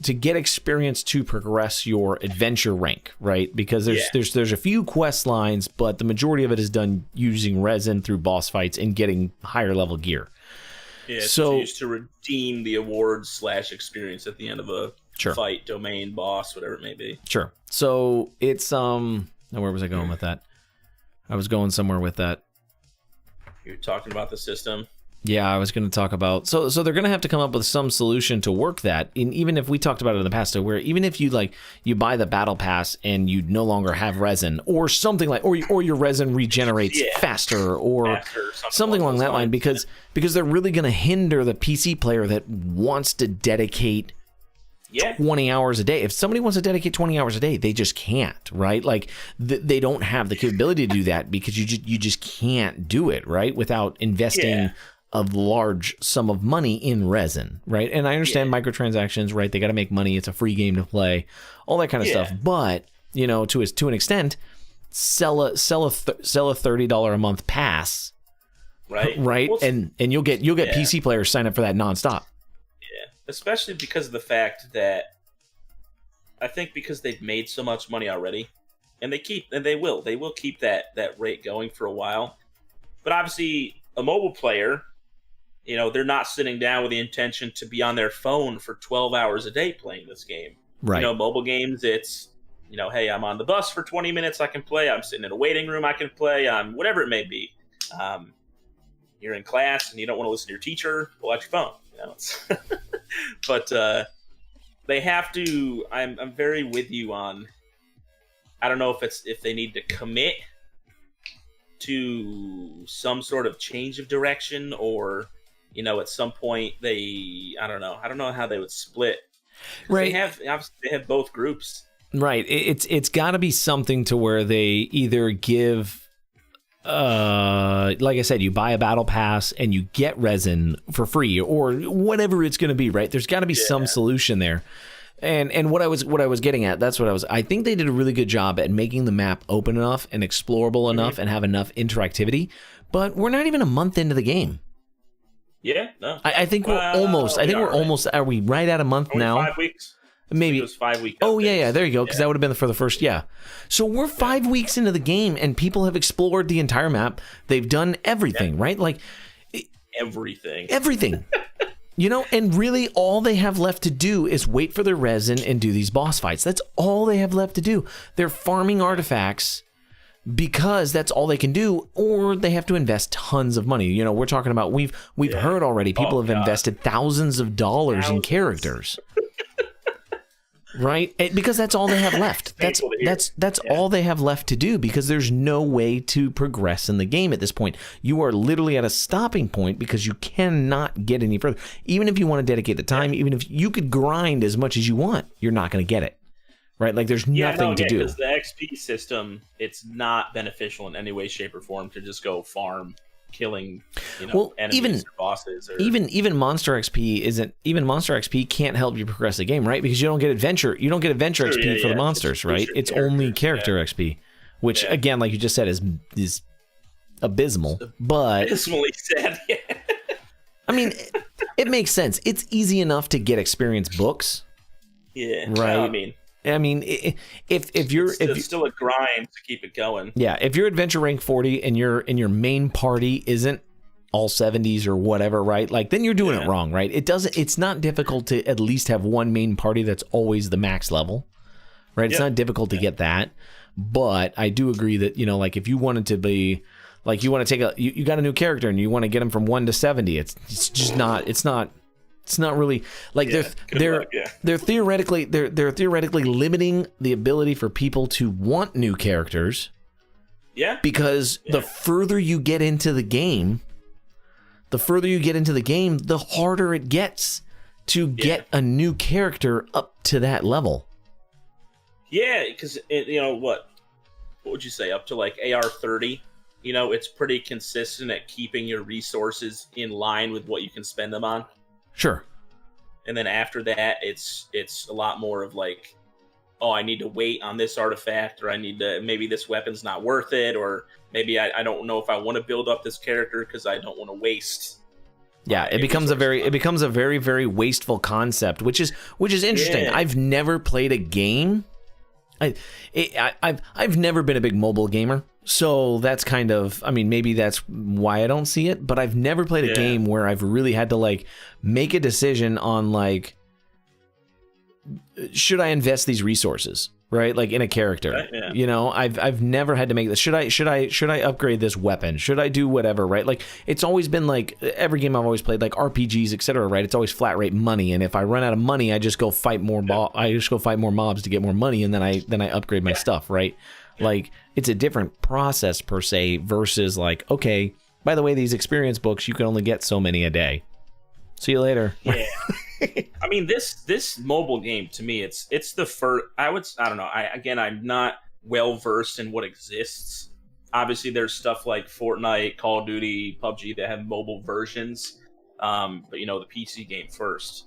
to get experience to progress your adventure rank, right? Because there's a few quest lines, but the majority of it is done using resin through boss fights and getting higher level gear. Yeah, so used to redeem the awards / experience at the end of a fight, domain, boss, whatever it may be. Sure. So it's now where was I going with that? I was going somewhere with that. You're talking about the system. Yeah, I was going to talk about, so they're going to have to come up with some solution to work that. And even if we talked about it in the past, where even if you buy the battle pass and you no longer have resin or something like, or your resin regenerates faster or something along that line, because they're really going to hinder the PC player that wants to dedicate 20 hours a day. If somebody wants to dedicate 20 hours a day, they just can't, right? Like they don't have the capability to do that because you just can't do it, right? Without investing a large sum of money in resin, right? And I understand microtransactions, right? They got to make money. It's a free game to play, all that kind of stuff. But, you know, to an extent, sell a $30 a month pass, right? Well, and you'll get PC players sign up for that nonstop. Yeah, especially because of the fact that I think because they've made so much money already, and they will keep that rate going for a while. But obviously, a mobile player, you know, they're not sitting down with the intention to be on their phone for 12 hours a day playing this game. Right. You know, mobile games, it's, you know, hey, I'm on the bus for 20 minutes, I can play. I'm sitting in a waiting room, I can play. Whatever it may be. You're in class and you don't want to listen to your teacher, pull out your phone. You know, but they have to. I'm very with you on. I don't know if they need to commit to some sort of change of direction, or, you know, at some point I don't know how they would split. Right. They have both groups. Right. It's got to be something to where they either give, like I said, you buy a battle pass and you get resin for free or whatever it's going to be, right? There's got to be some solution there. And what I was getting at, I think they did a really good job at making the map open enough and explorable enough and have enough interactivity, but we're not even a month into the game. Yeah, no. I think we're almost. Are we right at a month now? 5 weeks. Maybe it was 5 weeks. Oh yeah. There you go. Because that would have been for the first. Yeah. So we're 5 weeks into the game, and people have explored the entire map. They've done everything, right? Like everything. You know, and really all they have left to do is wait for their resin and do these boss fights. That's all they have left to do. They're farming artifacts because that's all they can do, or they have to invest tons of money. You know, we're talking about we've heard already people have invested thousands of dollars in characters. Right? Because that's all they have left. That's all they have left to do, because there's no way to progress in the game at this point. You are literally at a stopping point because you cannot get any further. Even if you want to dedicate the time, even if you could grind as much as you want, you're not going to get it. Right? Like there's nothing to do. Because the XP system, it's not beneficial in any way, shape, or form to just go farm killing, enemies or bosses. Or... Even Monster XP can't help you progress the game, right? Because you don't get adventure XP for the monsters, right? It's only character XP, which again, like you just said, is abysmal. But abysmally sad. Yeah. I mean, it makes sense. It's easy enough to get experience books. Yeah. Right. I mean, if you're still a grind to keep it going. Yeah, if you're adventure rank 40 and your main party isn't all 70s or whatever, right? Like then you're doing it wrong, right? It's not difficult to at least have one main party that's always the max level, right? It's not difficult to get that. But I do agree that, like if you wanted to be like you want to take you got a new character and you want to get them from 1 to 70, it's just not it's not really like they're theoretically limiting the ability for people to want new characters. Yeah. Because the further you get into the game, the harder it gets to get a new character up to that level. Yeah, because what would you say, up to like AR30? It's pretty consistent at keeping your resources in line with what you can spend them on. Sure. And then after that, it's a lot more of like, oh, I need to wait on this artifact, or maybe this weapon's not worth it, or maybe I don't know if I want to build up this character because I don't want to waste. Yeah, it becomes a very, very wasteful concept, which is interesting. Yeah. I've never played a game. I've never been a big mobile gamer. So that's kind of, I mean, maybe that's why I don't see it, but I've never played a game where I've really had to like make a decision on like, should I invest these resources, right? Like in a character, right, yeah. I've never had to make this. Should I upgrade this weapon? Should I do whatever, right? Like it's always been like every game I've always played, like RPGs, etc. Right? It's always flat rate money, and if I run out of money, I just go fight more. I just go fight more mobs to get more money, and then I upgrade my stuff, right? Like it's a different process per se versus like, okay, by the way, these experience books, you can only get so many a day. See you later. Yeah. I mean, this mobile game to me, it's the first. I don't know. I'm not well versed in what exists. Obviously, there's stuff like Fortnite, Call of Duty, PUBG that have mobile versions. But the PC game first.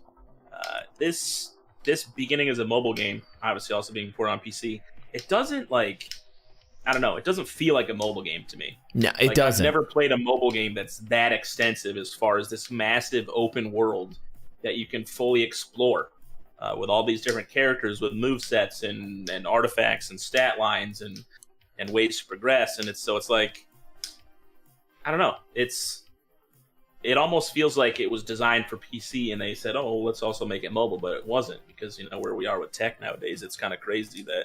This beginning as a mobile game, obviously also being ported on PC. It doesn't like, I don't know, it doesn't feel like a mobile game to me. No, it doesn't. I've never played a mobile game that's that extensive as far as this massive open world that you can fully explore with all these different characters with movesets and artifacts and stat lines and ways to progress. And it's like, I don't know, it almost feels like it was designed for PC and they said, oh, let's also make it mobile, but it wasn't, because where we are with tech nowadays, it's kind of crazy that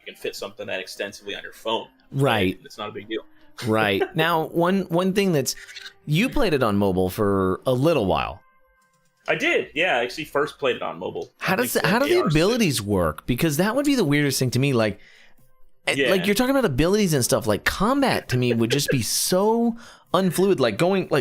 can fit something that extensively on your phone. Right. It's not a big deal. Right. Now, one thing you played it on mobile for a little while. I did. Yeah, I actually first played it on mobile. How do the abilities work? Because that would be the weirdest thing to me. Like you're talking about abilities and stuff. Like combat to me would just be so unfluid. Like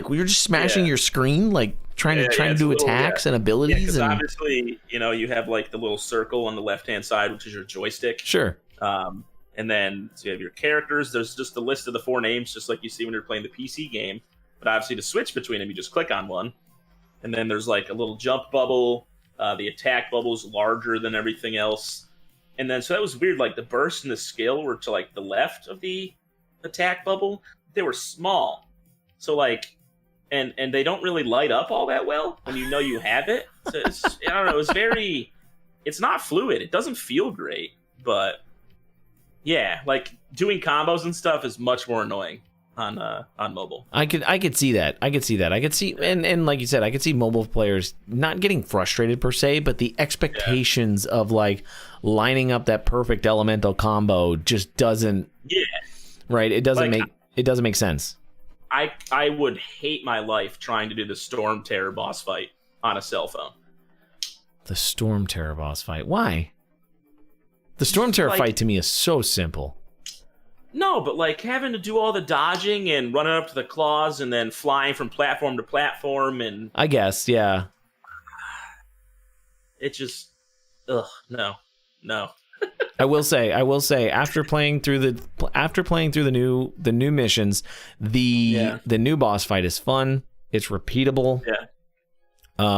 you're just smashing your screen, like trying to do attacks and abilities. And obviously, you have like the little circle on the left hand side, which is your joystick. Sure. And then so you have your characters. There's just a list of the 4 names, just like you see when you're playing the PC game. But obviously, to switch between them, you just click on one. And then there's like a little jump bubble. The attack bubble is larger than everything else. And then, so that was weird. Like the burst and the skill were to like the left of the attack bubble. They were small. So like, and they don't really light up all that well when you have it. So I don't know. It's not fluid. It doesn't feel great. But yeah, like doing combos and stuff is much more annoying on mobile. I could see that. I could see, and like you said, I could see mobile players not getting frustrated per se, but the expectations of like lining up that perfect elemental combo just doesn't. Yeah. Right. It doesn't make sense. I would hate my life trying to do the Storm Terror boss fight on a cell phone. The Storm Terror boss fight. Why? The Storm Terror fight to me is so simple. No, but like having to do all the dodging and running up to the claws and then flying from platform to platform and I guess, yeah. It just no. I will say after playing through the new missions, the new boss fight is fun. It's repeatable. Yeah.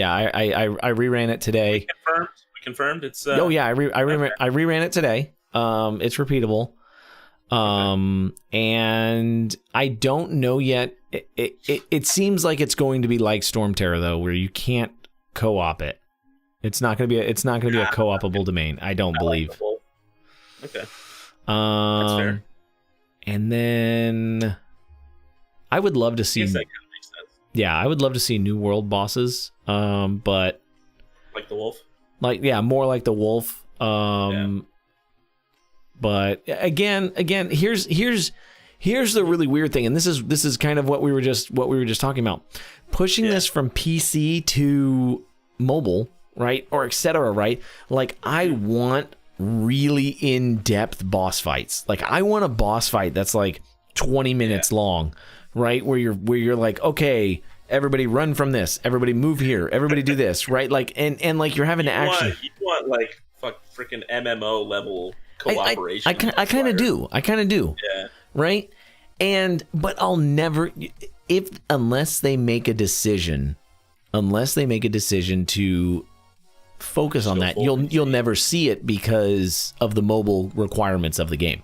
I reran it today. We confirmed it's I reran it today. It's repeatable. And I don't know yet. It seems like it's going to be like Storm Terror though, where you can't co-op it. It's not going to be a co-opable domain. I don't believe. Okay. That's fair. And then I would love to see. I guess that kind of makes sense. Yeah, I would love to see new world bosses. But like the wolf. More like the wolf. But again, here's the really weird thing, and this is kind of what we were just talking about. Pushing this from PC to mobile, right? Or etc., right? Like I want really in-depth boss fights. Like I want a boss fight that's like 20 minutes long, right? Where you're like, okay, everybody run from this, everybody move here, everybody do this, right? Like and like you're having to actually you want like freaking MMO level cooperation. I kind of do. Yeah. Right? But I'll never unless they make a decision to focus on that, you'll never see it because of the mobile requirements of the game.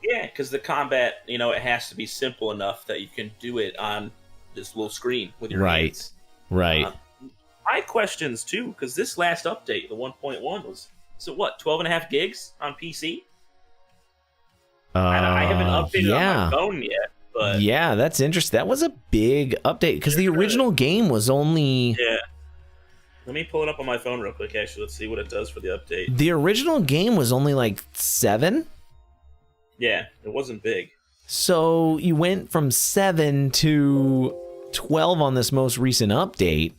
Yeah, because the combat, it has to be simple enough that you can do it on this little screen with your hands. Right. I have questions too, because this last update, the 1.1 was 12.5 gigs on PC? I haven't updated on my phone yet, but yeah, that's interesting. That was a big update because the original game was only. Yeah. Let me pull it up on my phone real quick. Actually, let's see what it does for the update. The original game was only like 7. Yeah, it wasn't big. So you went from 7 to 12 on this most recent update.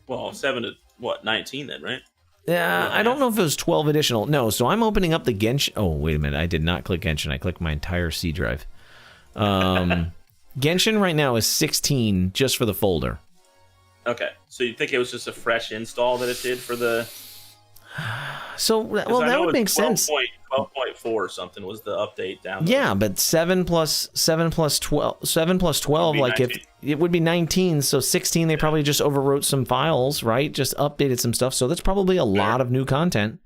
Well, 7 to 19 then, right? Yeah, I don't know if it was 12 additional. No, so I'm opening up the Genshin. Oh, wait a minute. I did not click Genshin. I clicked my entire C drive. Genshin right now is 16 just for the folder. Okay, so you think it was just a fresh install that it did for the... So, well, that would make sense. 12.4 or something was the update down there. Yeah, but 7 plus 12, like 19. If it would be 19, so 16 they probably just overwrote some files, right? Just updated some stuff. So that's probably a lot of new content.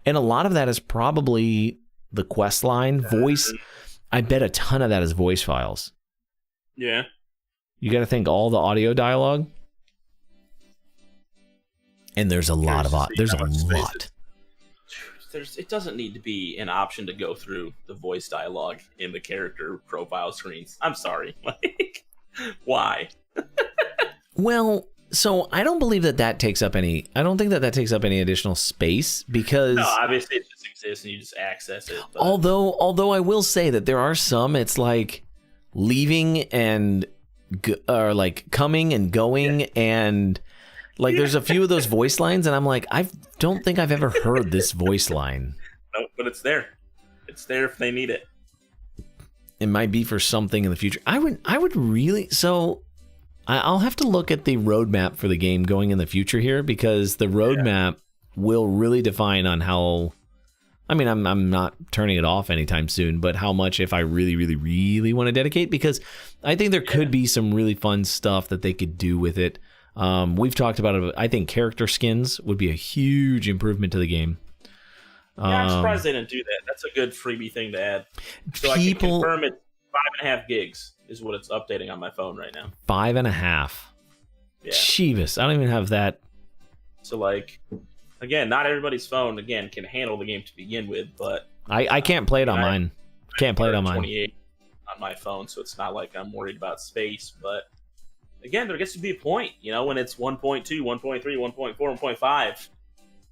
And a lot of that is probably the quest line, voice. I bet a ton of that is voice files. Yeah. You got to think all the audio dialogue. And there's a lot of there's a lot. It doesn't need to be an option to go through the voice dialogue in the character profile screens. I'm sorry. Like, why? Well, so I don't believe that takes up any. I don't think that takes up any additional space because. No, obviously it just exists and you just access it. But... Although I will say that there are some. It's like leaving and or like coming and going and. Like, there's a few of those voice lines, and I'm like, I don't think I've ever heard this voice line. No, but it's there. It's there if they need it. It might be for something in the future. I would really... So, I'll have to look at the roadmap for the game going in the future here, because the roadmap will really define on how... I mean, I'm not turning it off anytime soon, but how much if I really, really, really want to dedicate, because I think there could be some really fun stuff that they could do with it. We've talked about it. I think character skins would be a huge improvement to the game. Yeah, I'm surprised they didn't do that. That's a good freebie thing to add. So I can confirm it. 5.5 gigs is what it's updating on my phone right now. 5.5. Yeah. Jeebus, I don't even have that. So like, again, not everybody's phone can handle the game to begin with, but I can't play it on mine. Can't play it on mine. 28 on my phone, so it's not like I'm worried about space. But again, there gets to be a point, when it's 1.2, 1.3, 1.4, 1.5,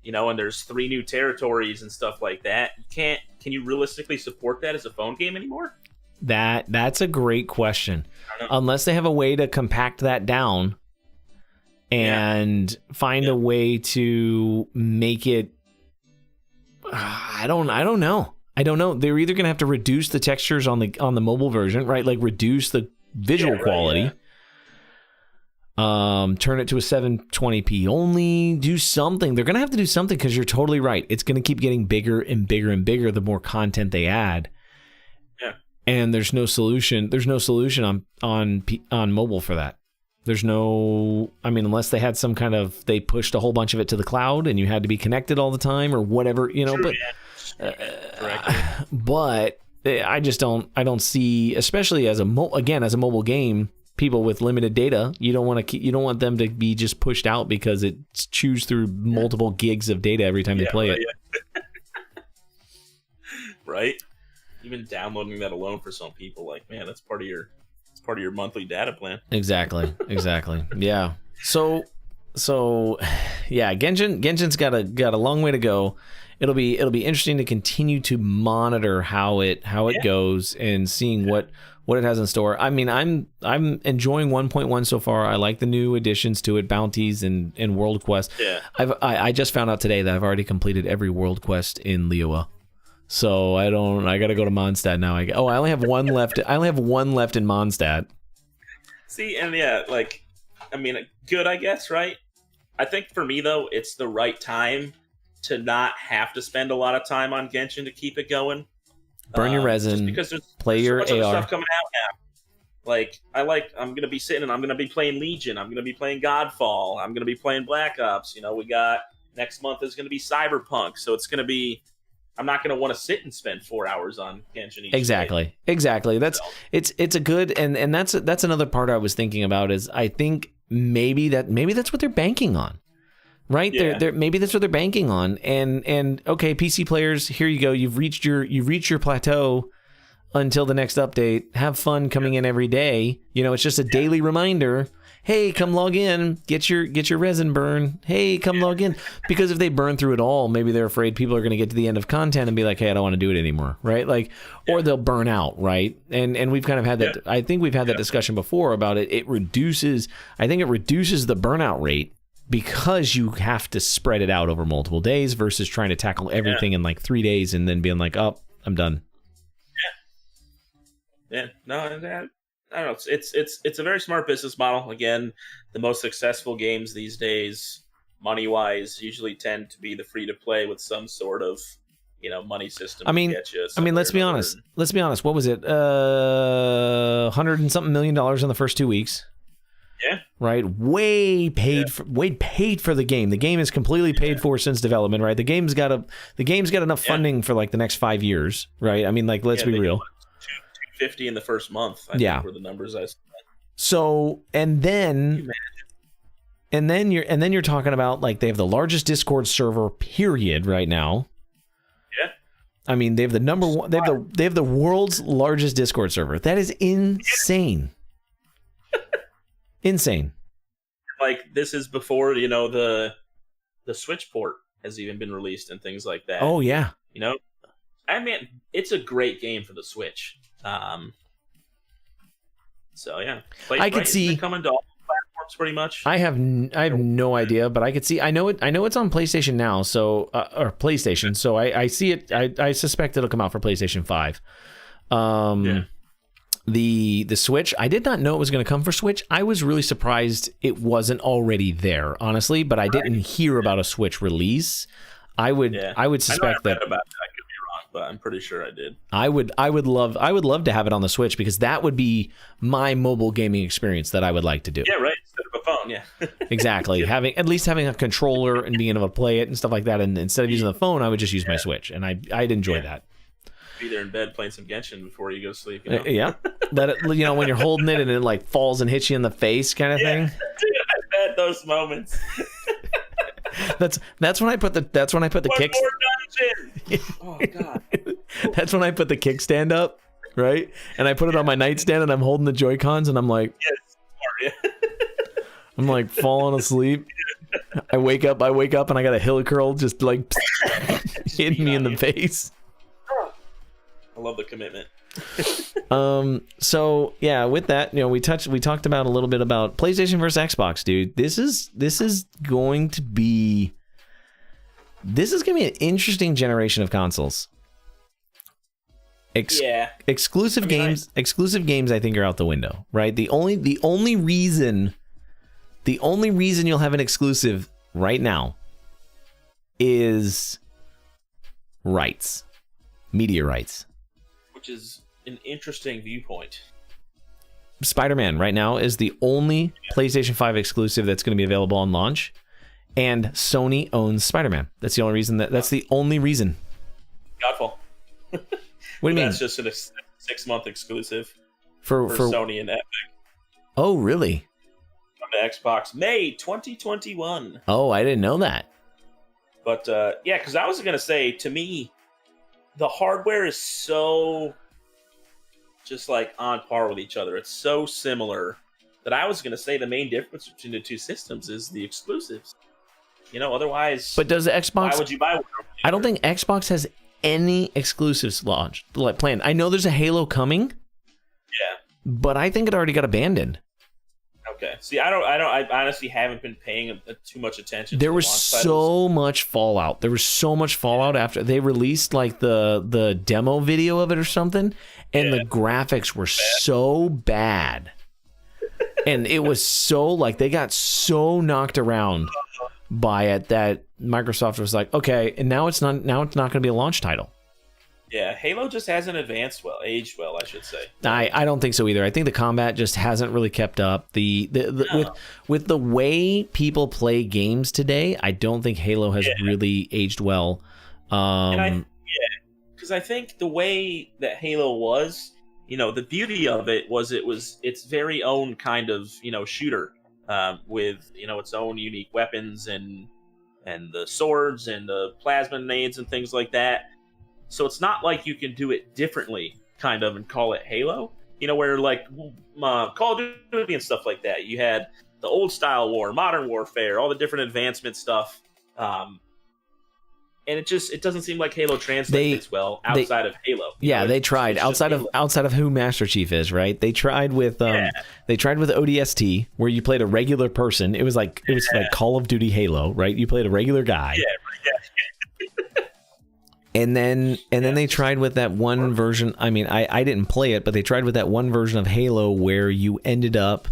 and there's 3 new territories and stuff like that. Can you realistically support that as a phone game anymore? That's a great question. Unless they have a way to compact that down and find a way to make it. I don't know. They're either going to have to reduce the textures on the mobile version, right? Like reduce the visual quality. Turn it to a 720p only. Do something. They're going to have to do something because you're totally right. It's going to keep getting bigger and bigger and bigger the more content they add. Yeah. And there's no solution. There's no solution on mobile for that. There's no. I mean, unless they had some kind of. They pushed a whole bunch of it to the cloud, and you had to be connected all the time, or whatever. True, but I just don't. I don't see, especially as a mobile game. People with limited data, you don't want them to be just pushed out because it chews through multiple gigs of data every time they play it. Yeah. Right? Even downloading that alone for some people, like, man, that's part of your monthly data plan. Exactly. Yeah. So yeah, Genshin's got a long way to go. It'll be interesting to continue to monitor how it goes and seeing what it has in store. I mean, I'm enjoying 1.1 so far. I like the new additions to it, bounties and world quest. Yeah. I just found out today that I've already completed every world quest in Liyue. So I got to go to Mondstadt now. I only have one left. I only have one left in Mondstadt. See, and good, I guess, right? I think for me though, it's the right time to not have to spend a lot of time on Genshin to keep it going. Burn your resin. Because there's your so much AR. other stuff coming out now. Like I'm gonna be sitting and I'm gonna be playing Legion. I'm gonna be playing Godfall. I'm gonna be playing Black Ops. We got next month is gonna be Cyberpunk. So it's gonna be. I'm not gonna want to sit and spend 4 hours on Genshin each day. Exactly. That's it's a good and that's another part I was thinking about is I think maybe that's what they're banking on. Right? Yeah. They're maybe that's what they're banking on. And okay, PC players, here you go. You've reached your plateau until the next update. Have fun coming in every day. It's just a daily reminder. Hey, come log in. Get your resin burn. Hey, come log in. Because if they burn through it all, maybe they're afraid people are going to get to the end of content and be like, hey, I don't want to do it anymore, right? Or they'll burn out, right? And we've kind of had that. I think we've had that discussion before about it. It reduces the burnout rate. Because you have to spread it out over multiple days versus trying to tackle everything in like 3 days and then being like, oh, I'm done. Yeah. No, I don't know. It's a very smart business model. Again, the most successful games these days, money-wise, usually tend to be the free-to-play with some sort of, money system. To get you let's be honest. What was it? $100 and something million in the first 2 weeks. Yeah. Right. Way paid for the game. The game is completely paid for since development. Right. The game's got enough funding for like the next 5 years. Right. I mean, like, let's be real. $250 in the first month. I think were the numbers I saw. So and then you're talking about like they have the largest Discord server period right now. Yeah. I mean, they have the number one. They have the world's largest Discord server. That is insane. Insane. Like this is before the Switch port has even been released and things like that. Oh yeah. I mean, it's a great game for the Switch. So yeah, I could see coming to all platforms pretty much. I have no idea, but I could see. I know it's on PlayStation now, so or PlayStation. So I see it. I suspect it'll come out for PlayStation 5. The Switch, I did not know it was going to come for Switch. I was really surprised it wasn't already there, honestly, but I didn't hear about a Switch release. I would suspect that. About it. I could be wrong, but I'm pretty sure I did. I would love to have it on the Switch because that would be my mobile gaming experience that I would like to do. Yeah, right. Instead of a phone, yeah. Exactly. Having a controller and being able to play it and stuff like that, and instead of using the phone, I would just use my Switch, and I'd enjoy that. Be there in bed playing some Genshin before you go to sleep. Yeah, let it. When you're holding it and it like falls and hits you in the face, kind of thing. Dude, I've had those moments. That's when I put the kicks. More dungeon. Oh god. That's when I put the kickstand up, right? And I put it on my nightstand, and I'm holding the Joy-Cons, and I'm like, I'm like falling asleep. I wake up, and I got a hill curl just like hitting me in the face. I love the commitment. So yeah, with that, we talked about a little bit about PlayStation versus Xbox, dude. This is going to be an interesting generation of consoles. Exclusive games I think are out the window, right? The only reason you'll have an exclusive right now is rights, media rights, which is an interesting viewpoint. Spider-Man right now is the only PlayStation 5 exclusive that's going to be available on launch, and Sony owns Spider-Man. That's the only reason. That's the only reason. Godfall. What do you mean? That's just a 6-month exclusive for Sony and Epic. Oh, really? On the Xbox, May 2021. Oh, I didn't know that. But yeah, because I was going to say, to me, the hardware is so just like on par with each other. It's so similar that I was going to say the main difference between the two systems is the exclusives. Otherwise. But does the Xbox? Why would you buy one? I don't think Xbox has any exclusives launched planned. I know there's a Halo coming. Yeah. But I think it already got abandoned. Okay. See, I honestly haven't been paying too much attention. There was so much fallout. There was so much fallout after they released like the demo video of it or something, and the graphics were so bad. And it was so like they got so knocked around by it that Microsoft was like, okay, and now it's not going to be a launch title. Yeah, Halo just hasn't aged well, I should say. I don't think so either. I think the combat just hasn't really kept up. With the way people play games today, I don't think Halo has really aged well. Because I think the way that Halo was, the beauty of it was its very own kind of shooter with its own unique weapons and the swords and the plasma nades and things like that. So it's not like you can do it differently, kind of, and call it Halo. Where like Call of Duty and stuff like that, you had the old style war, modern warfare, all the different advancement stuff, and it doesn't seem like Halo translates well outside of Halo. They tried outside of who Master Chief is, right? They tried with ODST, where you played a regular person. It was like Call of Duty Halo, right? You played a regular guy. Yeah. And then they tried with that one version. I mean, I didn't play it, but they tried with that one version of Halo where you ended up,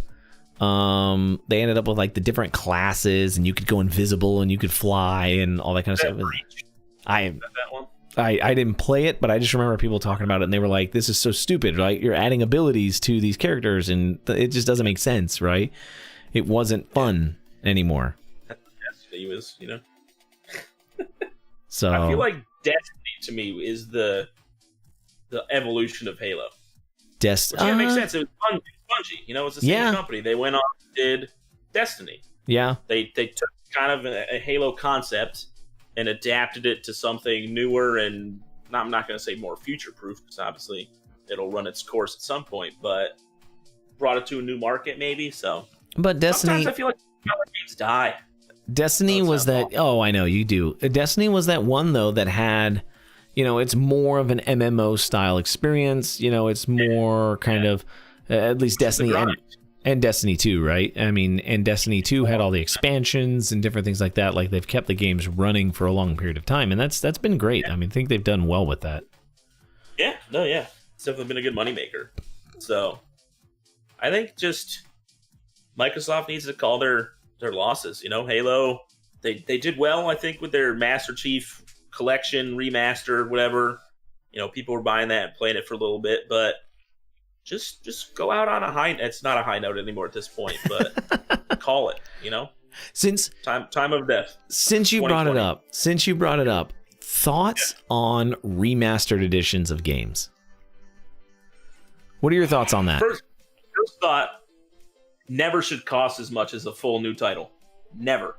they ended up with like the different classes, and you could go invisible and you could fly and all that kind of stuff. I didn't play it, but I just remember people talking about it, and they were like, "This is so stupid, right? You're adding abilities to these characters, and it just doesn't make sense, right? It wasn't fun anymore." Destiny was, So I feel like Destiny to me is the evolution of Halo. Which makes sense. It was Bungie. It's the same company. They went on and did Destiny. Yeah. They took kind of a Halo concept and adapted it to something newer, and I'm not going to say more future-proof, because obviously it'll run its course at some point, but brought it to a new market maybe. So, but Destiny, sometimes I feel like games die. Destiny was that. Oh, I know you do. Destiny was that one though that had, it's more of an MMO style experience. It's more kind of, at least Destiny and Destiny 2, right? I mean, and Destiny 2 had all the expansions and different things like that. Like they've kept the games running for a long period of time, and that's been great. I mean, I think they've done well with that. Yeah, it's definitely been a good moneymaker. So, I think just Microsoft needs to call their losses. Halo, they did well, I think, with their Master Chief Collection remaster, whatever. People were buying that and playing it for a little bit, but just go out on a high. It's not a high note anymore at this point, but call it. Since time of death. Since you brought it up, thoughts on remastered editions of games. What are your thoughts on that? First thought. Never should cost as much as a full new title. Never.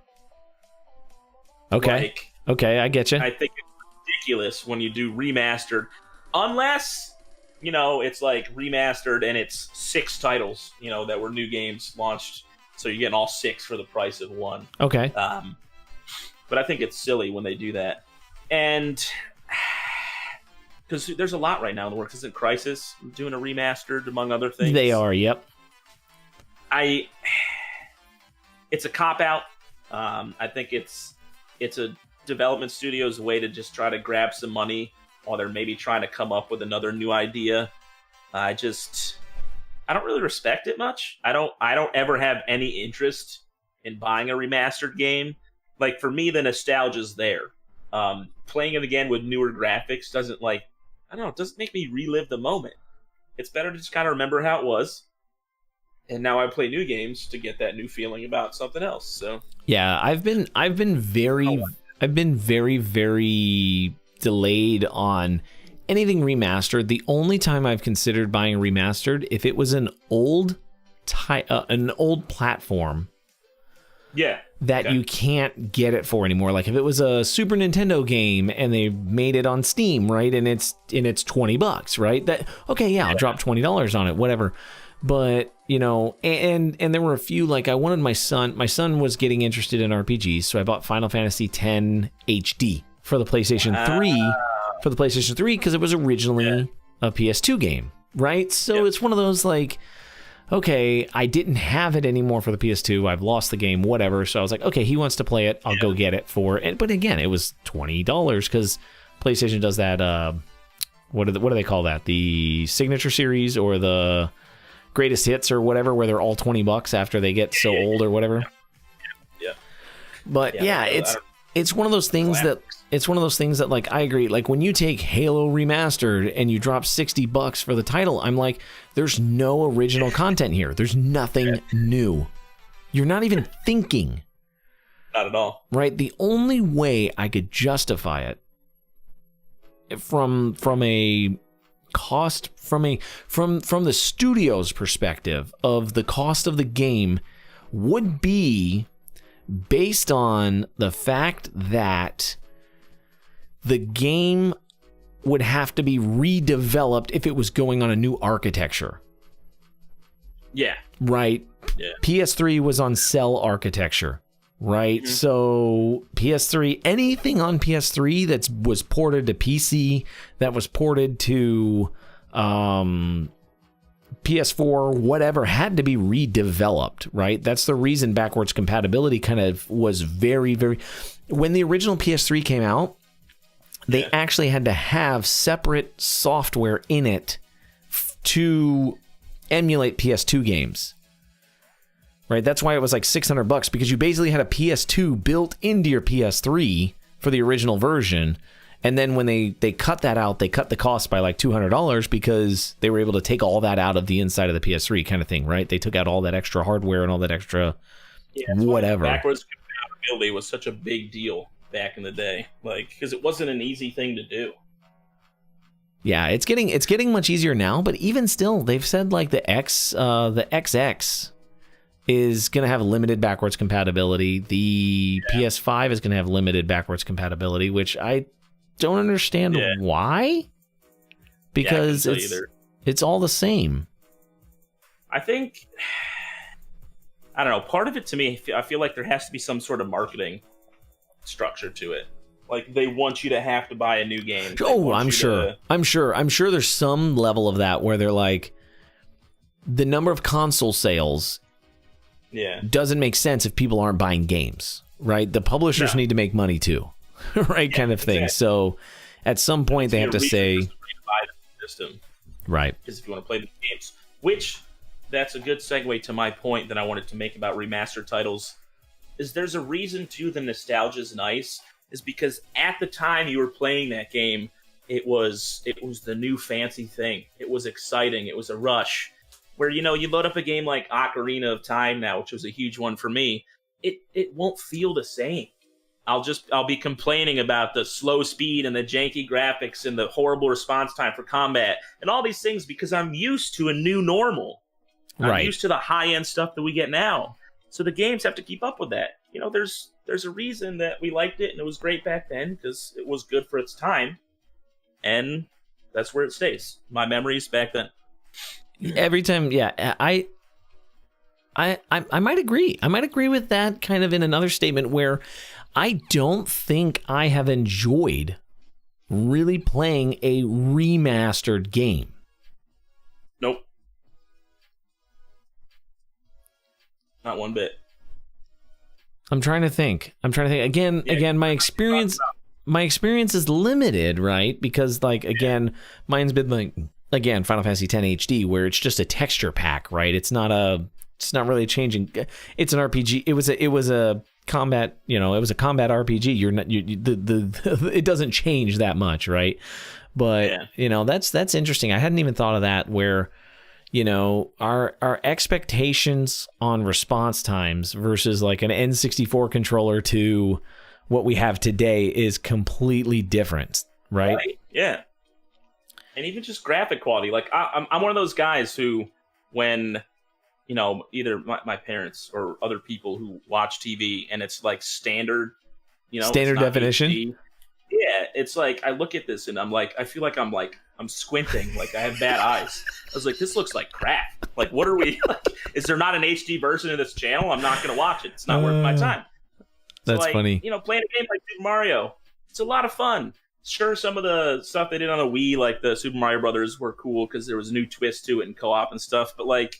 Okay. Okay, I get you. I think it's ridiculous when you do remastered. unless, you know, it's like remastered and it's 6 titles, you know, that were new games launched, so you're getting all 6 for the price of 1. Okay. But I think it's silly when they do that. And because there's a lot right now in the works. Isn't Crysis doing a remastered, among other things? They are, yep. It's a cop-out. I think it's a development studio's way to just try to grab some money while they're maybe trying to come up with another new idea. I don't really respect it much. I don't ever have any interest in buying a remastered game. Like, for me, the nostalgia's there. Playing it again with newer graphics doesn't make me relive the moment. It's better to just kind of remember how it was. And now I play new games to get that new feeling about something else. So yeah, I've been very, very delayed on anything remastered. The only time I've considered buying remastered, if it was an old platform, that you can't get it for anymore. Like if it was a Super Nintendo game and they made it on Steam, right, and it's $20, right? I'll drop $20 on it, whatever. But, you know, and there were a few, like I wanted my son was getting interested in RPGs, so I bought Final Fantasy X HD for the PlayStation 3, because it was originally a PS2 game, right? So it's one of those, like, okay, I didn't have it anymore for the PS2, I've lost the game, whatever, so I was like, okay, he wants to play it, I'll go get it for it. But again, it was $20, because PlayStation does that, what do they call that? The Signature Series, or the Greatest Hits, or whatever, where they're all $20 after they get so old or whatever. Yeah. But it's one of those things that like, I agree. Like when you take Halo Remastered and you drop $60 for the title, I'm like, there's no original content here. There's nothing new. You're not even thinking. Not at all. Right? The only way I could justify it from a cost, from the studio's perspective of the cost of the game, would be based on the fact that the game would have to be redeveloped if it was going on a new architecture. Yeah. Right? Yeah. PS3 was on cell architecture, right? Mm-hmm. So PS3, anything on PS3 that was ported to PC, that was ported to PS4, whatever, had to be redeveloped, right? That's the reason backwards compatibility kind of was very, very... When the original PS3 came out, they actually had to have separate software in it to emulate PS2 games. Right? That's why it was like $600, because you basically had a PS2 built into your PS3 for the original version. And then when they cut that out, they cut the cost by like $200, because they were able to take all that out of the inside of the PS3 kind of thing, right? They took out all that extra hardware and all that extra whatever. Backwards compatibility was such a big deal back in the day, like, because it wasn't an easy thing to do. Yeah, it's getting much easier now, but even still, they've said like the XX is going to have limited backwards compatibility. The PS5 is going to have limited backwards compatibility, which I don't understand why. Because it's all the same. I think, I don't know, part of it to me, I feel like there has to be some sort of marketing structure to it. Like, they want you to have to buy a new game. I'm sure there's some level of that where they're like, the number of console sales doesn't make sense if people aren't buying games, right? The publishers need to make money too, right? Yeah, kind of thing. Exactly. So at some point they have to say, buy the system, right? Because if you want to play the games, which that's a good segue to my point that I wanted to make about remastered titles, is there's a reason too the nostalgia's nice, is because at the time you were playing that game, it was the new fancy thing. It was exciting. It was a rush. Where, you know, you load up a game like Ocarina of Time now, which was a huge one for me, it won't feel the same. I'll be complaining about the slow speed and the janky graphics and the horrible response time for combat and all these things because I'm used to a new normal. I'm used to the high-end stuff that we get now. So the games have to keep up with that. You know, there's a reason that we liked it and it was great back then because it was good for its time. And that's where it stays. My memories back then. Every time, yeah, I might agree. I might agree with that kind of in another statement where I don't think I have enjoyed really playing a remastered game. Nope. Not one bit. I'm trying to think. Again, my experience is limited, right? Because like again, mine's been like Final Fantasy X HD, where it's just a texture pack, right? It's not really changing. It's an RPG. It was a combat, it was a combat RPG. It doesn't change that much, right? But that's interesting. I hadn't even thought of that, where our expectations on response times versus like an N64 controller to what we have today is completely different, right? Yeah. And even just graphic quality. Like I'm one of those guys who, when either my parents or other people who watch TV and it's like standard, standard definition. HD, yeah, it's like I look at this and I feel like I'm squinting, like I have bad eyes. I was like, this looks like crap. Like, what are we? Like, is there not an HD version of this channel? I'm not going to watch it. It's not worth my time. So, that's funny. Playing a game like Super Mario, it's a lot of fun. Sure, some of the stuff they did on the Wii, like the Super Mario Brothers, were cool because there was a new twist to it and co-op and stuff. But like,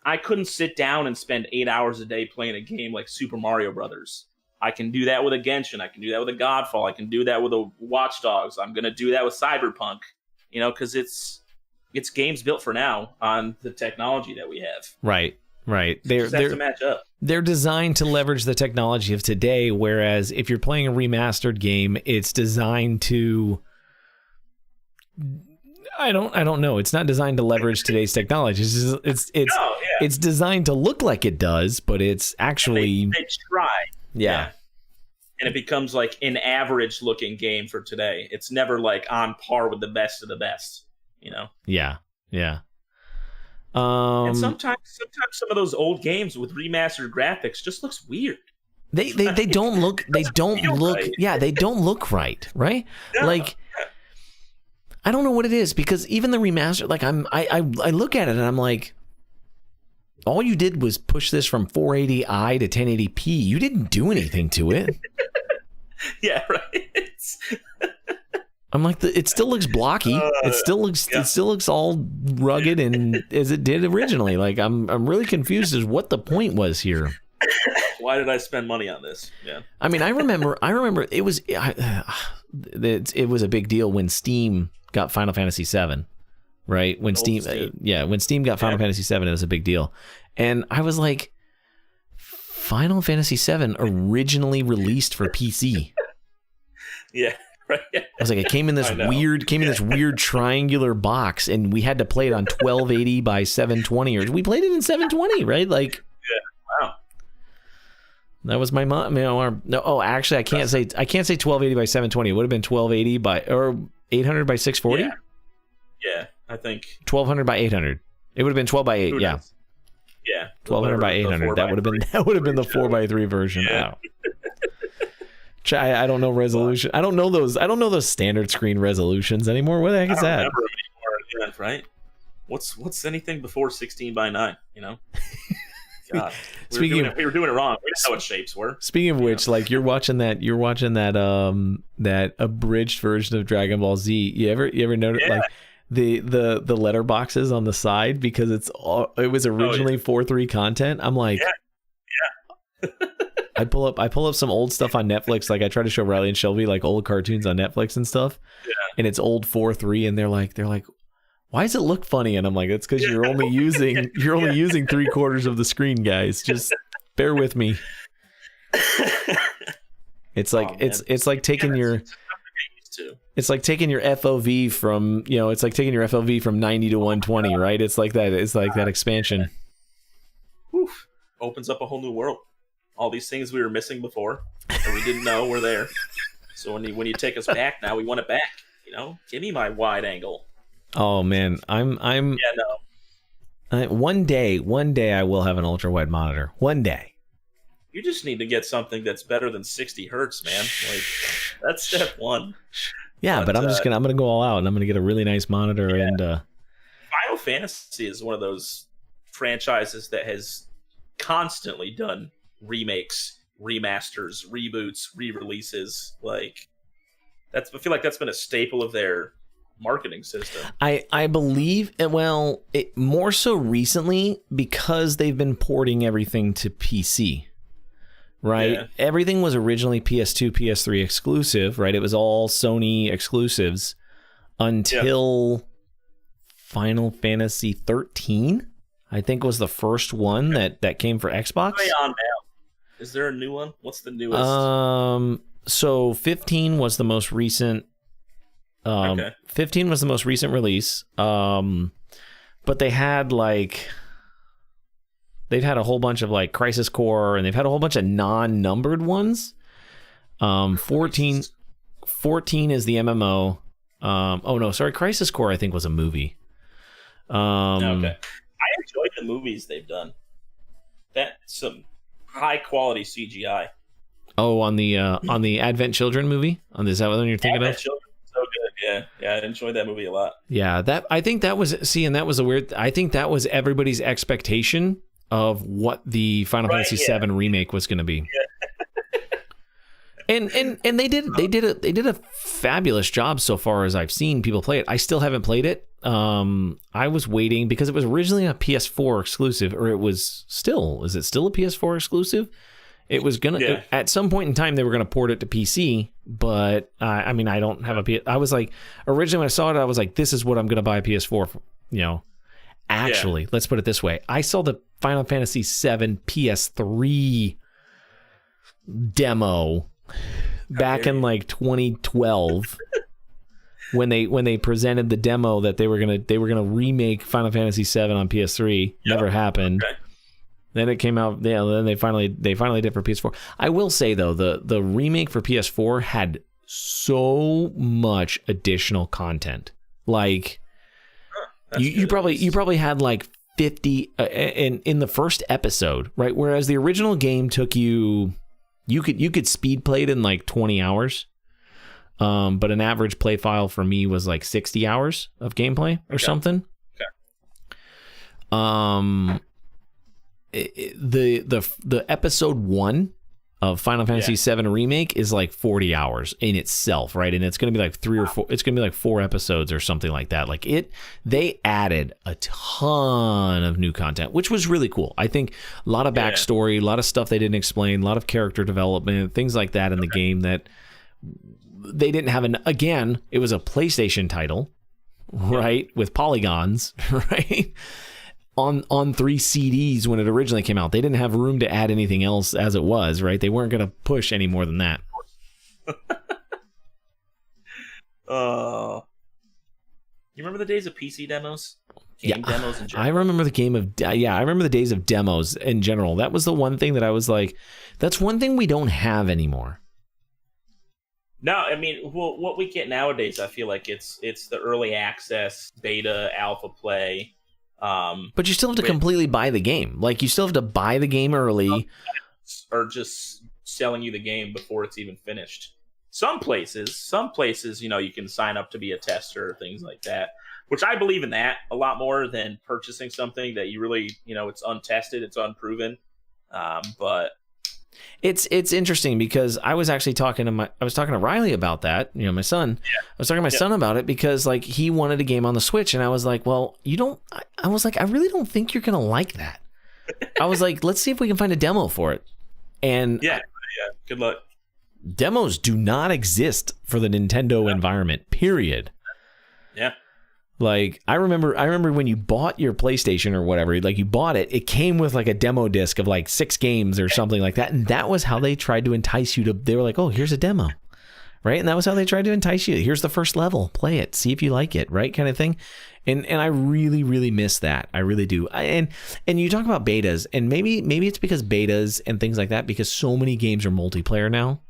I couldn't sit down and spend 8 hours a day playing a game like Super Mario Brothers. I can do that with a Genshin. I can do that with a Godfall. I can do that with a Watch Dogs. I'm going to do that with Cyberpunk. Because it's games built for now on the technology that we have. Right. They're to match up. They're designed to leverage the technology of today, whereas if you're playing a remastered game, it's designed to. I don't know. It's not designed to leverage today's technology. It's designed to look like it does, but it's actually they try. Yeah. And it becomes like an average looking game for today. It's never like on par with the best of the best, Yeah. And sometimes some of those old games with remastered graphics just looks weird. They don't look right. Yeah, they don't look right? Yeah. Like, I don't know what it is, because even the remaster, like I look at it and I'm like, all you did was push this from 480i to 1080p. You didn't do anything to it. Yeah, right. I'm like, it still looks blocky. It still looks all rugged and as it did originally. Like, I'm really confused as what the point was here. Why did I spend money on this? Yeah. I mean, I remember it was a big deal when Steam got Final Fantasy VII, right? When Steam got Final Fantasy VII, it was a big deal. And I was like, Final Fantasy VII originally released for PC. Yeah. Right. I was like, it came in this weird triangular box, and we had to play it on 1280 by 720, or we played it in 720, right? Like, yeah, wow. That was my mom. Actually, I can't say 1280 by 720. It would have been 1280 by or 800 by 640. Yeah, I think 1200 by 800. It would have been 12 by 8. Yeah. Yeah. 1200 by 800. That would have been the 4x3 version. Yeah. Wow. I don't know resolution. I don't know those standard screen resolutions anymore. What the heck is that? I don't remember anymore, right? What's anything before 16 by 9? God, we were doing it wrong. We didn't know what shapes were. Speaking of which, like you're watching that that abridged version of Dragon Ball Z. You ever notice like the letter boxes on the side, because it was originally 4:3 content. I'm like, yeah. I pull up some old stuff on Netflix. Like I try to show Riley and Shelby like old cartoons on Netflix and stuff. Yeah. And it's old 4:3, and they're like, why does it look funny? And I'm like, it's because you're only using 3/4 of the screen, guys. Just bear with me. It's like it's like taking your FOV from from 90 to 120, right? It's like that. It's like that expansion. Oof. Opens up a whole new world. All these things we were missing before that we didn't know were there. So when you take us back now, we want it back. Give me my wide angle. Oh man, one day I will have an ultra wide monitor. One day. You just need to get something that's better than 60 hertz, man. Like that's step one. Yeah, but I'm gonna go all out, and I'm gonna get a really nice monitor. Yeah. And Final Fantasy is one of those franchises that has constantly done remakes, remasters, reboots, re-releases. Like I feel like that's been a staple of their marketing system. I believe, well, more so recently because they've been porting everything to PC. Right? Yeah. Everything was originally PS2, PS3 exclusive, right? It was all Sony exclusives until Final Fantasy 13, I think was the first one that came for Xbox. What's on now? Is there a new one? What's the newest? So 15 was the most recent 15 was the most recent release. But they had they've had a whole bunch of like Crisis Core, and they've had a whole bunch of non-numbered ones. 14 is the MMO. Oh no, sorry, Crisis Core I think was a movie. Okay. I enjoyed the movies they've done. That's some high quality CGI. Oh, on the Advent Children movie? Is that what you're thinking Advent of? Children, so good. Yeah, I enjoyed that movie a lot. Yeah, I think that was I think that was everybody's expectation of what the Final Fantasy VII remake was going to be. Yeah. and they did a fabulous job so far as I've seen people play it. I still haven't played it. I was waiting because it was originally a PS4 exclusive, or is it still a PS4 exclusive? It was gonna at some point in time they were gonna port it to PC, but I mean I don't have a PS. I was like, originally when I saw it, I was like, this is what I'm gonna buy a PS4 for, Actually, let's put it this way: I saw the Final Fantasy VII PS3 demo back in like 2012 when they presented the demo that they were gonna remake Final Fantasy VII on PS3. Never happened. Okay. Then it came out. Yeah. Then they finally did for PS4. I will say though, the remake for PS4 had so much additional content. Like you probably had like 50 in the first episode, right? Whereas the original game took you could speed play it in like 20 hours. But an average play file for me was like 60 hours of gameplay or something. Okay. The episode 1 of Final Fantasy VII Remake is like 40 hours in itself, right? And it's going to be like 3 or 4. It's going to be like 4 episodes or something like that. Like they added a ton of new content, which was really cool. I think a lot of backstory, a lot of stuff they didn't explain, a lot of character development, things like that in the game that they didn't have. Again, it was a PlayStation title, right? With polygons, right? On 3 CDs when it originally came out. They didn't have room to add anything else as it was, right? They weren't going to push any more than that. You remember the days of PC demos? Demos in general? I remember I remember the days of demos in general. That was the one thing that I was like, that's one thing we don't have anymore. No, I mean, what we get nowadays, I feel like it's the early access, beta, alpha play. But you still have to completely buy the game. Like, you still have to buy the game early. Or just selling you the game before it's even finished. Some places, you can sign up to be a tester or things like that, which I believe in that a lot more than purchasing something that you really, it's untested, it's unproven. But it's interesting because I was actually talking to Riley about that, my son. Yeah. I was talking to my son about it because like he wanted a game on the Switch, and I was like, well, I was like, I really don't think you're going to like that. I was like, let's see if we can find a demo for it. And good luck. Demos do not exist for the Nintendo environment, period. Yeah. Like, I remember when you bought your PlayStation or whatever, like you bought it, it came with like a demo disc of like 6 games or something like that. And that was how they tried to entice you they were like, oh, here's a demo, right? And that was how they tried to entice you. Here's the first level, play it, see if you like it, right? Kind of thing. And I really, really miss that. I really do. And you talk about betas, and maybe it's because betas and things like that, because so many games are multiplayer now,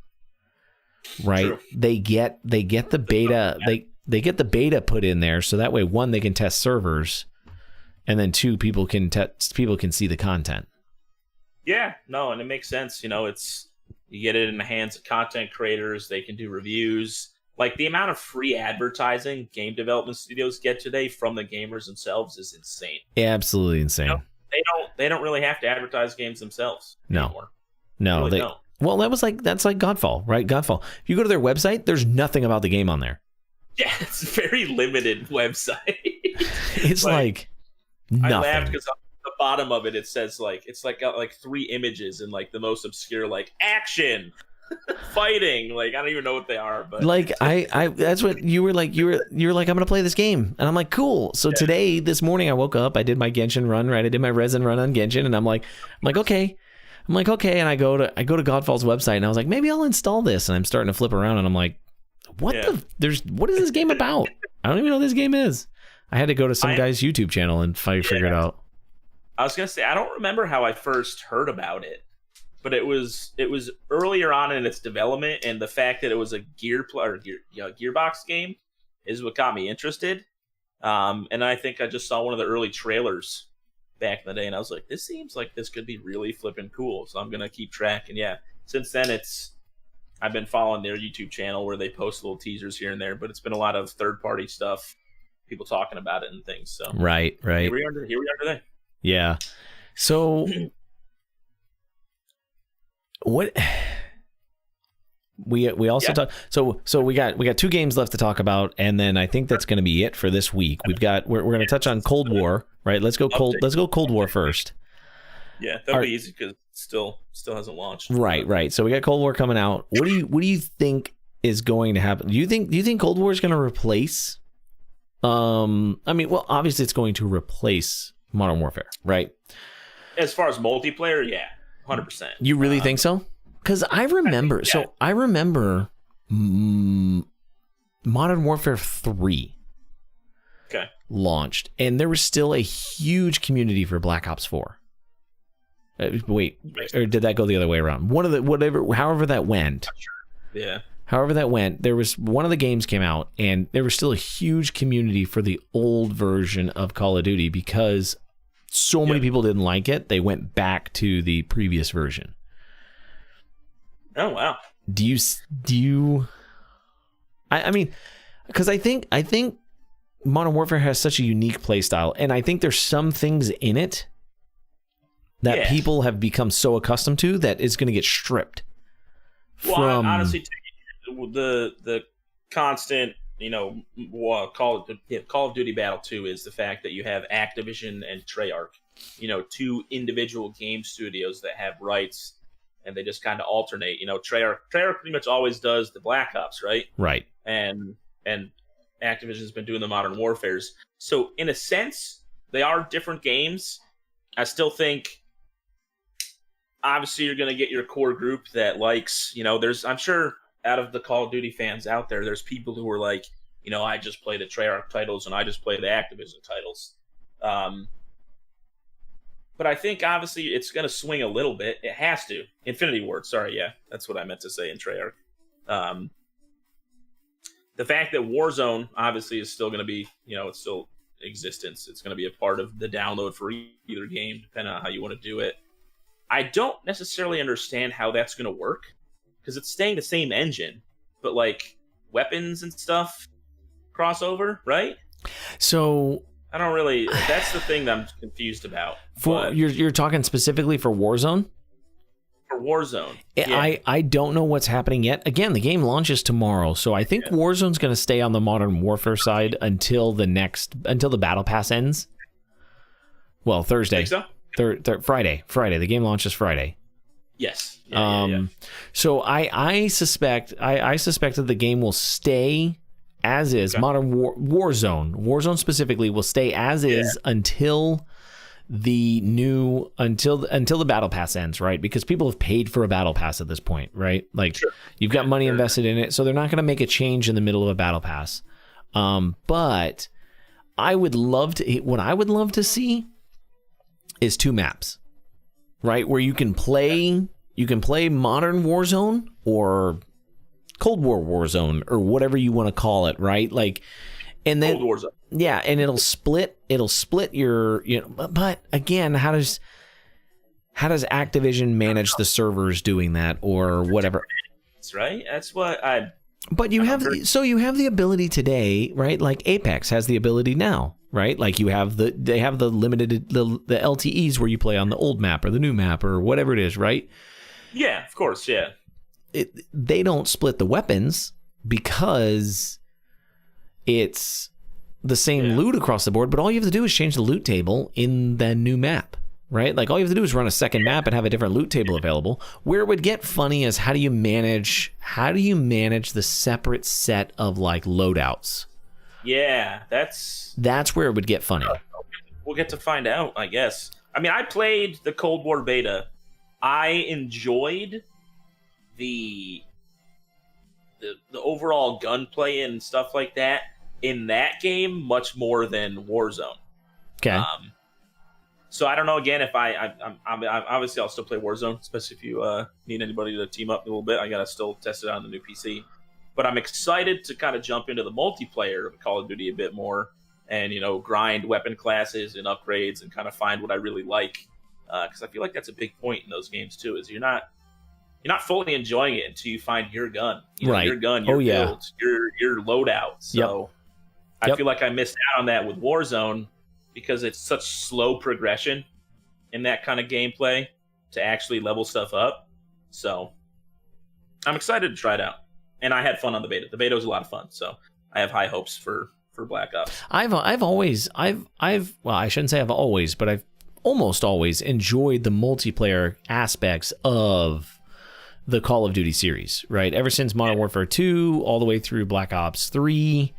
right? True. They get the beta, they get the beta put in there, so that way, 1, they can test servers, and then 2, people can see the content. Yeah, no, and it makes sense. You get it in the hands of content creators. They can do reviews. Like the amount of free advertising game development studios get today from the gamers themselves is insane. Absolutely insane. You know, they don't really have to advertise games themselves anymore. No, really they don't. Well, that's like Godfall, right? Godfall. If you go to their website, there's nothing about the game on there. Yeah, it's a very limited website. It's like nothing. I laughed because on the bottom of it, it says it's got like 3 images and like the most obscure like action, fighting. Like I don't even know what they are, but like I that's what you were like. You were like, I'm gonna play this game, and I'm like, cool. So today, this morning, I woke up, I did my Genshin run, right? I did my resin run on Genshin, and I'm like, okay. And I go to Godfall's website, and I was like, maybe I'll install this, and I'm starting to flip around, and I'm like, what is this game about? I don't even know what this game is. I had to go to some guy's YouTube channel and figure it out. I was gonna say I don't remember how I first heard about it, but it was earlier on in its development, and the fact that it was a Gearbox game is what got me interested. And I think I just saw one of the early trailers back in the day, and I was like, this seems like this could be really flipping cool. So I'm gonna keep track. And yeah, since then I've been following their YouTube channel where they post little teasers here and there, but it's been a lot of third-party stuff, people talking about it and things. So right. Here we are today. Yeah. So what we also talk. So we got 2 games left to talk about, and then I think that's going to be it for this week. We're going to touch on Cold War, right? Let's go Cold War first. Yeah, that'll be easy because it still hasn't launched. Right. So we got Cold War coming out. What do you think is going to happen? Do you think Cold War is going to replace? I mean, well, obviously it's going to replace Modern Warfare, right? As far as multiplayer, yeah, 100%. You really think so? Because I remember, Modern Warfare 3 launched, and there was still a huge community for Black Ops 4. Wait, or did that go the other way around? However that went. Yeah. However that went, there was one of the games came out, and there was still a huge community for the old version of Call of Duty because so many people didn't like it. They went back to the previous version. Oh wow! Do you? I mean, because I think Modern Warfare has such a unique play style, and I think there's some things in it that people have become so accustomed to that it's going to get stripped. Well, honestly, the constant, Call of Duty Battle 2 is the fact that you have Activision and Treyarch, 2 individual game studios that have rights. And they just kind of alternate. Treyarch pretty much always does the Black Ops, right? Right. And Activision's been doing the Modern Warfares. So in a sense, they are different games. I still think, obviously, you're going to get your core group that likes, I'm sure out of the Call of Duty fans out there, there's people who are like, I just play the Treyarch titles and I just play the Activision titles. But I think, obviously, it's going to swing a little bit. It has to. Infinity Ward, sorry, yeah. That's what I meant to say in Treyarch. The fact that Warzone, obviously, is still going to be, it's still existence. It's going to be a part of the download for either game, depending on how you want to do it. I don't necessarily understand how that's going to work, because it's staying the same engine, but, weapons and stuff crossover, right? So I don't really. That's the thing that I'm confused about. You're talking specifically for Warzone? For Warzone, I don't know what's happening yet. Again, the game launches tomorrow, so I think Warzone's going to stay on the Modern Warfare side until the Battle Pass ends. Well, Thursday. Think so? Friday. The game launches Friday. Yes. So I suspect that the game will stay as is. Modern Warzone specifically will stay as is until the Battle Pass ends, right? Because people have paid for a Battle Pass at this point, right? You've got money invested in it, so they're not going to make a change in the middle of a Battle Pass. But I would love to. What I would love to see is 2 maps, right? Where you can play Modern Warzone or Cold War Warzone or whatever you want to call it, right? And then Cold Warzone. Yeah, and it'll split your, but again, how does Activision manage the servers doing that or whatever? That's right. That's what I But you have the ability today, right? Like Apex has the ability now, right? Like they have the limited the LTEs where you play on the old map or the new map or whatever it is, right? Yeah, of course, yeah. They don't split the weapons because it's the same loot across the board, but all you have to do is change the loot table in the new map, right? Like all you have to do is run a second map and have a different loot table available. Where it would get funny is how do you manage the separate set of like loadouts? Yeah, that's where it would get funny. We'll get to find out, I guess. I mean, I played the Cold War beta. I enjoyed the overall gunplay and stuff like that in that game much more than Warzone. Okay. So I don't know. Again, if I'm obviously I'll still play Warzone, especially if you need anybody to team up a little bit. I gotta still test it out on the new PC. But I'm excited to kind of jump into the multiplayer of Call of Duty a bit more, and grind weapon classes and upgrades and kind of find what I really like. Because I feel like that's a big point in those games too. Is you're not fully enjoying it until you find your gun, right? Your gun, your build, your loadout. So I feel like I missed out on that with Warzone because it's such slow progression in that kind of gameplay to actually level stuff up. So I'm excited to try it out, and I had fun on the beta. The beta was a lot of fun, so I have high hopes for Black Ops. I've well, I shouldn't say I've always, but I've almost always enjoyed the multiplayer aspects of the Call of Duty series, right? Ever since Modern Warfare 2 all the way through Black Ops 3,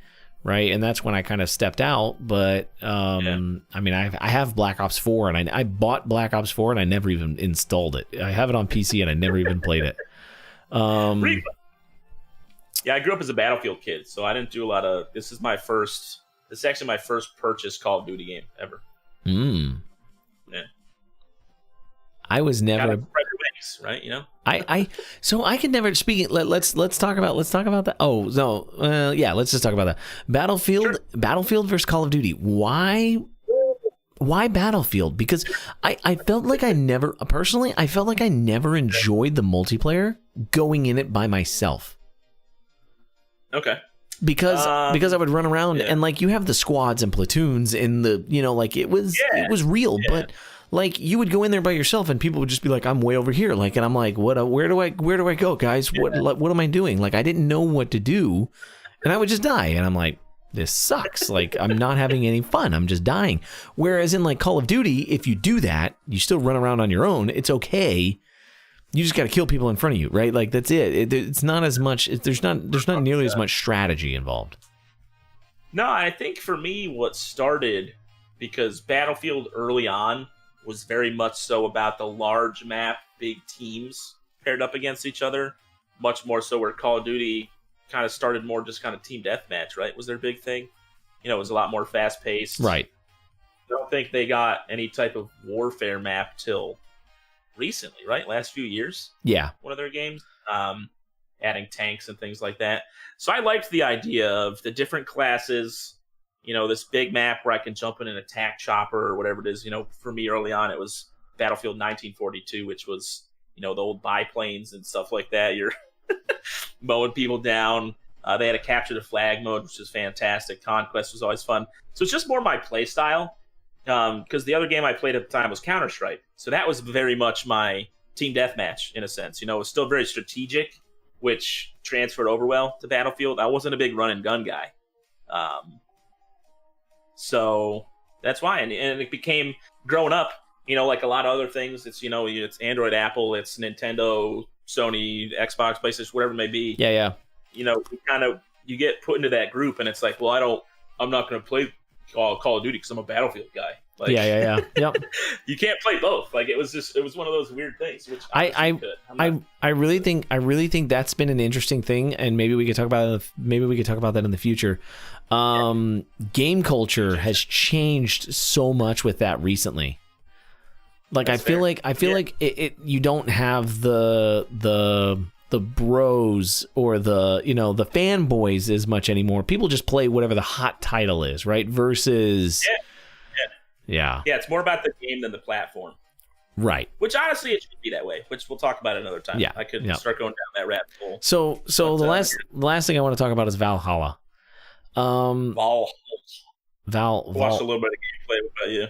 right? And that's when I kind of stepped out, but I mean, I have Black Ops 4, and I bought Black Ops 4 and I never even installed it. I have it on PC and I never even played it. Yeah, I grew up as a Battlefield kid, so I didn't do a lot of... This is actually my first purchased Call of Duty game ever. Yeah. I was never... Gotta spread your wings, right? So I can never... Let's talk about that. Oh, no. Yeah, let's just talk about that. Battlefield versus Call of Duty. Why Battlefield? Because I felt like I never enjoyed the multiplayer going in it by myself. Okay. Because I would run around and like you have the squads and platoons in the like it was real, but like you would go in there by yourself and people would just be like, I'm way over here, like, and I'm like, where do I go, guys? What am I doing? Like I didn't know what to do, and I would just die, and I'm like, this sucks. Like I'm not having any fun. I'm just dying. Whereas in like Call of Duty, if you do that, you still run around on your own. It's okay. You just got to kill people in front of you, right? Like that's it. It's not as much. There's not nearly as much strategy involved. No, I think for me, what started because Battlefield early on was very much so about the large map, big teams paired up against each other. Much more so where Call of Duty kind of started more just kind of team deathmatch, right? Was their big thing. It was a lot more fast paced. Right. I don't think they got any type of warfare map till recently, right? Last few years. Yeah. One of their games, adding tanks and things like that. So I liked the idea of the different classes, this big map where I can jump in an attack chopper or whatever it is. For me early on, it was Battlefield 1942, which was, the old biplanes and stuff like that. You're mowing people down. They had a capture the flag mode, which was fantastic. Conquest was always fun. So it's just more my play style. Because the other game I played at the time was Counter-Strike. So that was very much my team deathmatch, in a sense. It was still very strategic, which transferred over well to Battlefield. I wasn't a big run-and-gun guy. So that's why. And it became, growing up, like a lot of other things, it's, it's Android, Apple, it's Nintendo, Sony, Xbox, PlayStation, whatever it may be. Yeah. You get put into that group, and it's like, well, I'm not going to play Call of Duty because I'm a Battlefield guy. Like, yeah. Yep. You can't play both. Like it was one of those weird things. Which I really think that's been an interesting thing, and maybe we could talk about that in the future. Game culture has changed so much with that recently. Like I feel like you don't have the bros or the fanboys as much anymore. People just play whatever the hot title is, right? Versus yeah, it's more about the game than the platform. Right. Which honestly, it should be that way. Which we'll talk about another time. Yeah. I could start going down that rabbit hole. So the last thing I want to talk about is Valhalla. Valhalla. Val. Watched a little bit of gameplay. What about you?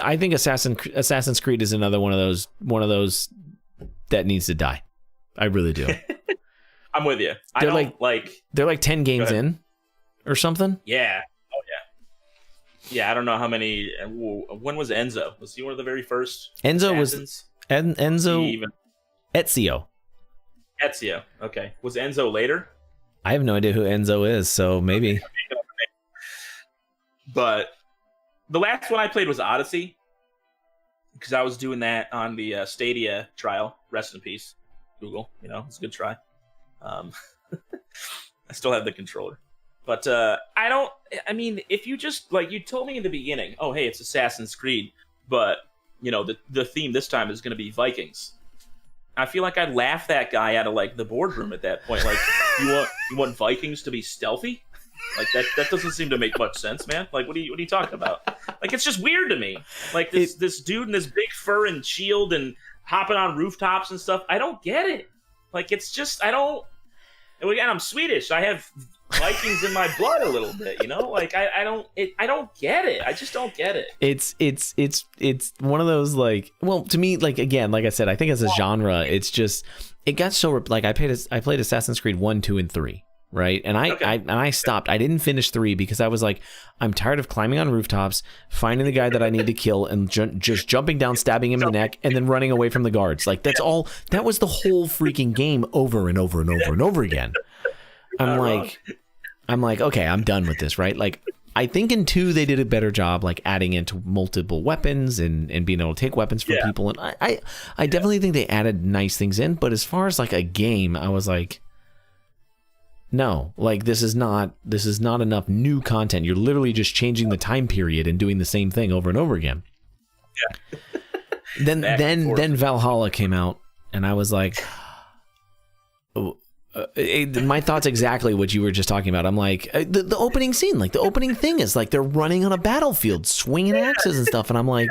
I think Assassin's Creed is another one of those that needs to die. I really do. I'm with you. They're like 10 games in or something. Yeah. Oh yeah. Yeah, I don't know how many. When was Enzo? Was he one of the very first? Enzo Assassins? was Enzo. Ezio. Ezio. Okay. Was Enzo later? I have no idea who Enzo is, so maybe. But the last one I played was Odyssey, because I was doing that on the Stadia trial. Rest in peace, Google. It's a good try. I still have the controller, but if you just you told me in the beginning, oh hey, it's Assassin's Creed, but the theme this time is going to be Vikings. I feel like I'd laugh that guy out of the boardroom at that point. Like, you want Vikings to be stealthy? Like that doesn't seem to make much sense, man. Like, what are you talking about? Like, it's just weird to me. Like this dude in this big fur and shield and hopping on rooftops and stuff. I don't get it. Like, it's just I don't. And again, I'm Swedish. I have Vikings in my blood a little bit. Like I don't get it. I just don't get it. It's one of those to me, again, like I said, I think as a genre, it's just it got so I played Assassin's Creed 1, 2, and 3. Right. And I stopped. I didn't finish 3 because I was like, I'm tired of climbing on rooftops, finding the guy that I need to kill and just jumping down, stabbing him in the neck and then running away from the guards. Like, that was the whole freaking game over and over and over and over again. I'm like, okay, I'm done with this. Right. Like, I think in 2, they did a better job, adding into multiple weapons and being able to take weapons from people. And I definitely think they added nice things in. But as far as a game, I was like, no, this is not enough new content. You're literally just changing the time period and doing the same thing over and over again. Yeah. then Valhalla came out, and I was like, my thoughts exactly what you were just talking about. I'm like, the opening scene, the opening thing is they're running on a battlefield, swinging axes and stuff, and I'm like,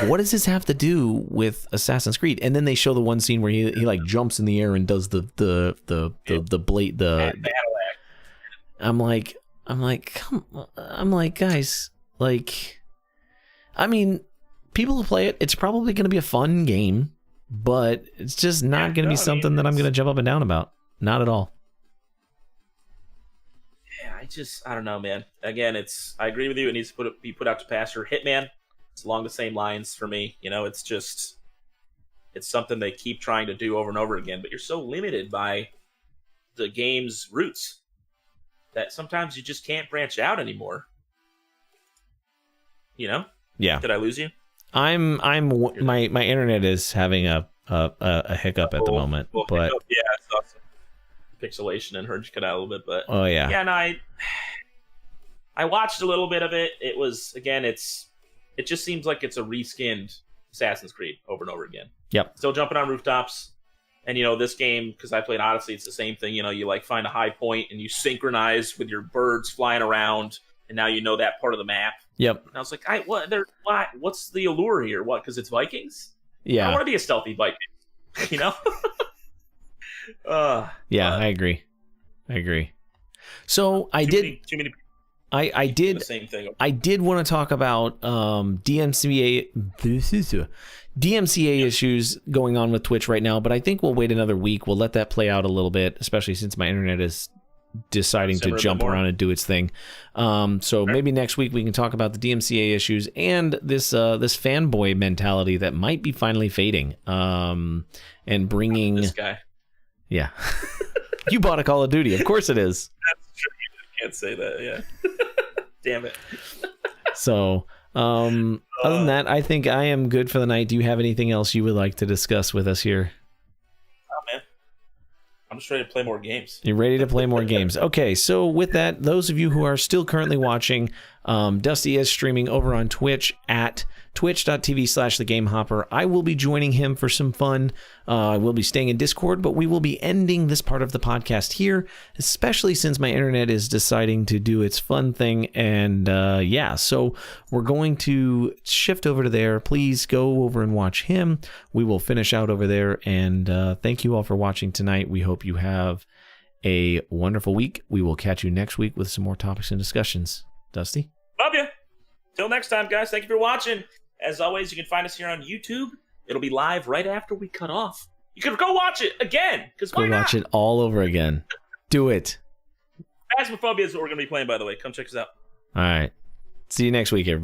what does this have to do with Assassin's Creed? And then they show the one scene where he jumps in the air and does the blade. I'm like, guys, people who play it, it's probably going to be a fun game, but it's just not going to be something that I'm going to jump up and down about. Not at all. Yeah, I don't know, man. Again, I agree with you. It needs to be put out to pasture. Hitman. It's along the same lines for me. It's something they keep trying to do over and over again, but you're so limited by the game's roots that sometimes you just can't branch out anymore. Yeah. Did I lose you? My internet is having a hiccup at the moment, but yeah, I saw some pixelation and heard you cut out a little bit, but oh yeah. Yeah, no, I watched a little bit of it. It was, again, it just seems like it's a reskinned Assassin's Creed over and over again. Yep. Still jumping on rooftops. And, this game, because I played Odyssey, it's the same thing. You find a high point and you synchronize with your birds flying around. And now that part of the map. Yep. And I was like, what's the allure here? What? Because it's Vikings? Yeah. I want to be a stealthy Viking. Yeah, I agree. So too many people. I did. The same thing. I did want to talk about DMCA issues going on with Twitch right now, but I think we'll wait another week. We'll let that play out a little bit, especially since my internet is deciding to jump around and do its thing. So maybe next week we can talk about the DMCA issues and this fanboy mentality that might be finally fading. And bringing this guy. Yeah. You bought a Call of Duty. Of course it is. That's true. Can't say that, yeah. Damn it. So, other than that, I think I am good for the night. Do you have anything else you would like to discuss with us here? Oh, man. I'm just ready to play more games. You're ready to play more games. Okay, so with that, those of you who are still currently watching, Dusty is streaming over on Twitch at twitch.tv/TheGameHopper. I will be joining him for some fun. I will be staying in Discord, but we will be ending this part of the podcast here, especially since my internet is deciding to do its fun thing. And so we're going to shift over to there. Please go over and watch him. We will finish out over there. And thank you all for watching tonight. We hope you have a wonderful week. We will catch you next week with some more topics and discussions. Dusty? Love you. Till next time, guys. Thank you for watching. As always, you can find us here on YouTube. It'll be live right after we cut off. You can go watch it again, because why not? Go watch it all over again. Do it. Phasmophobia is what we're going to be playing, by the way. Come check us out. All right. See you next week, everybody.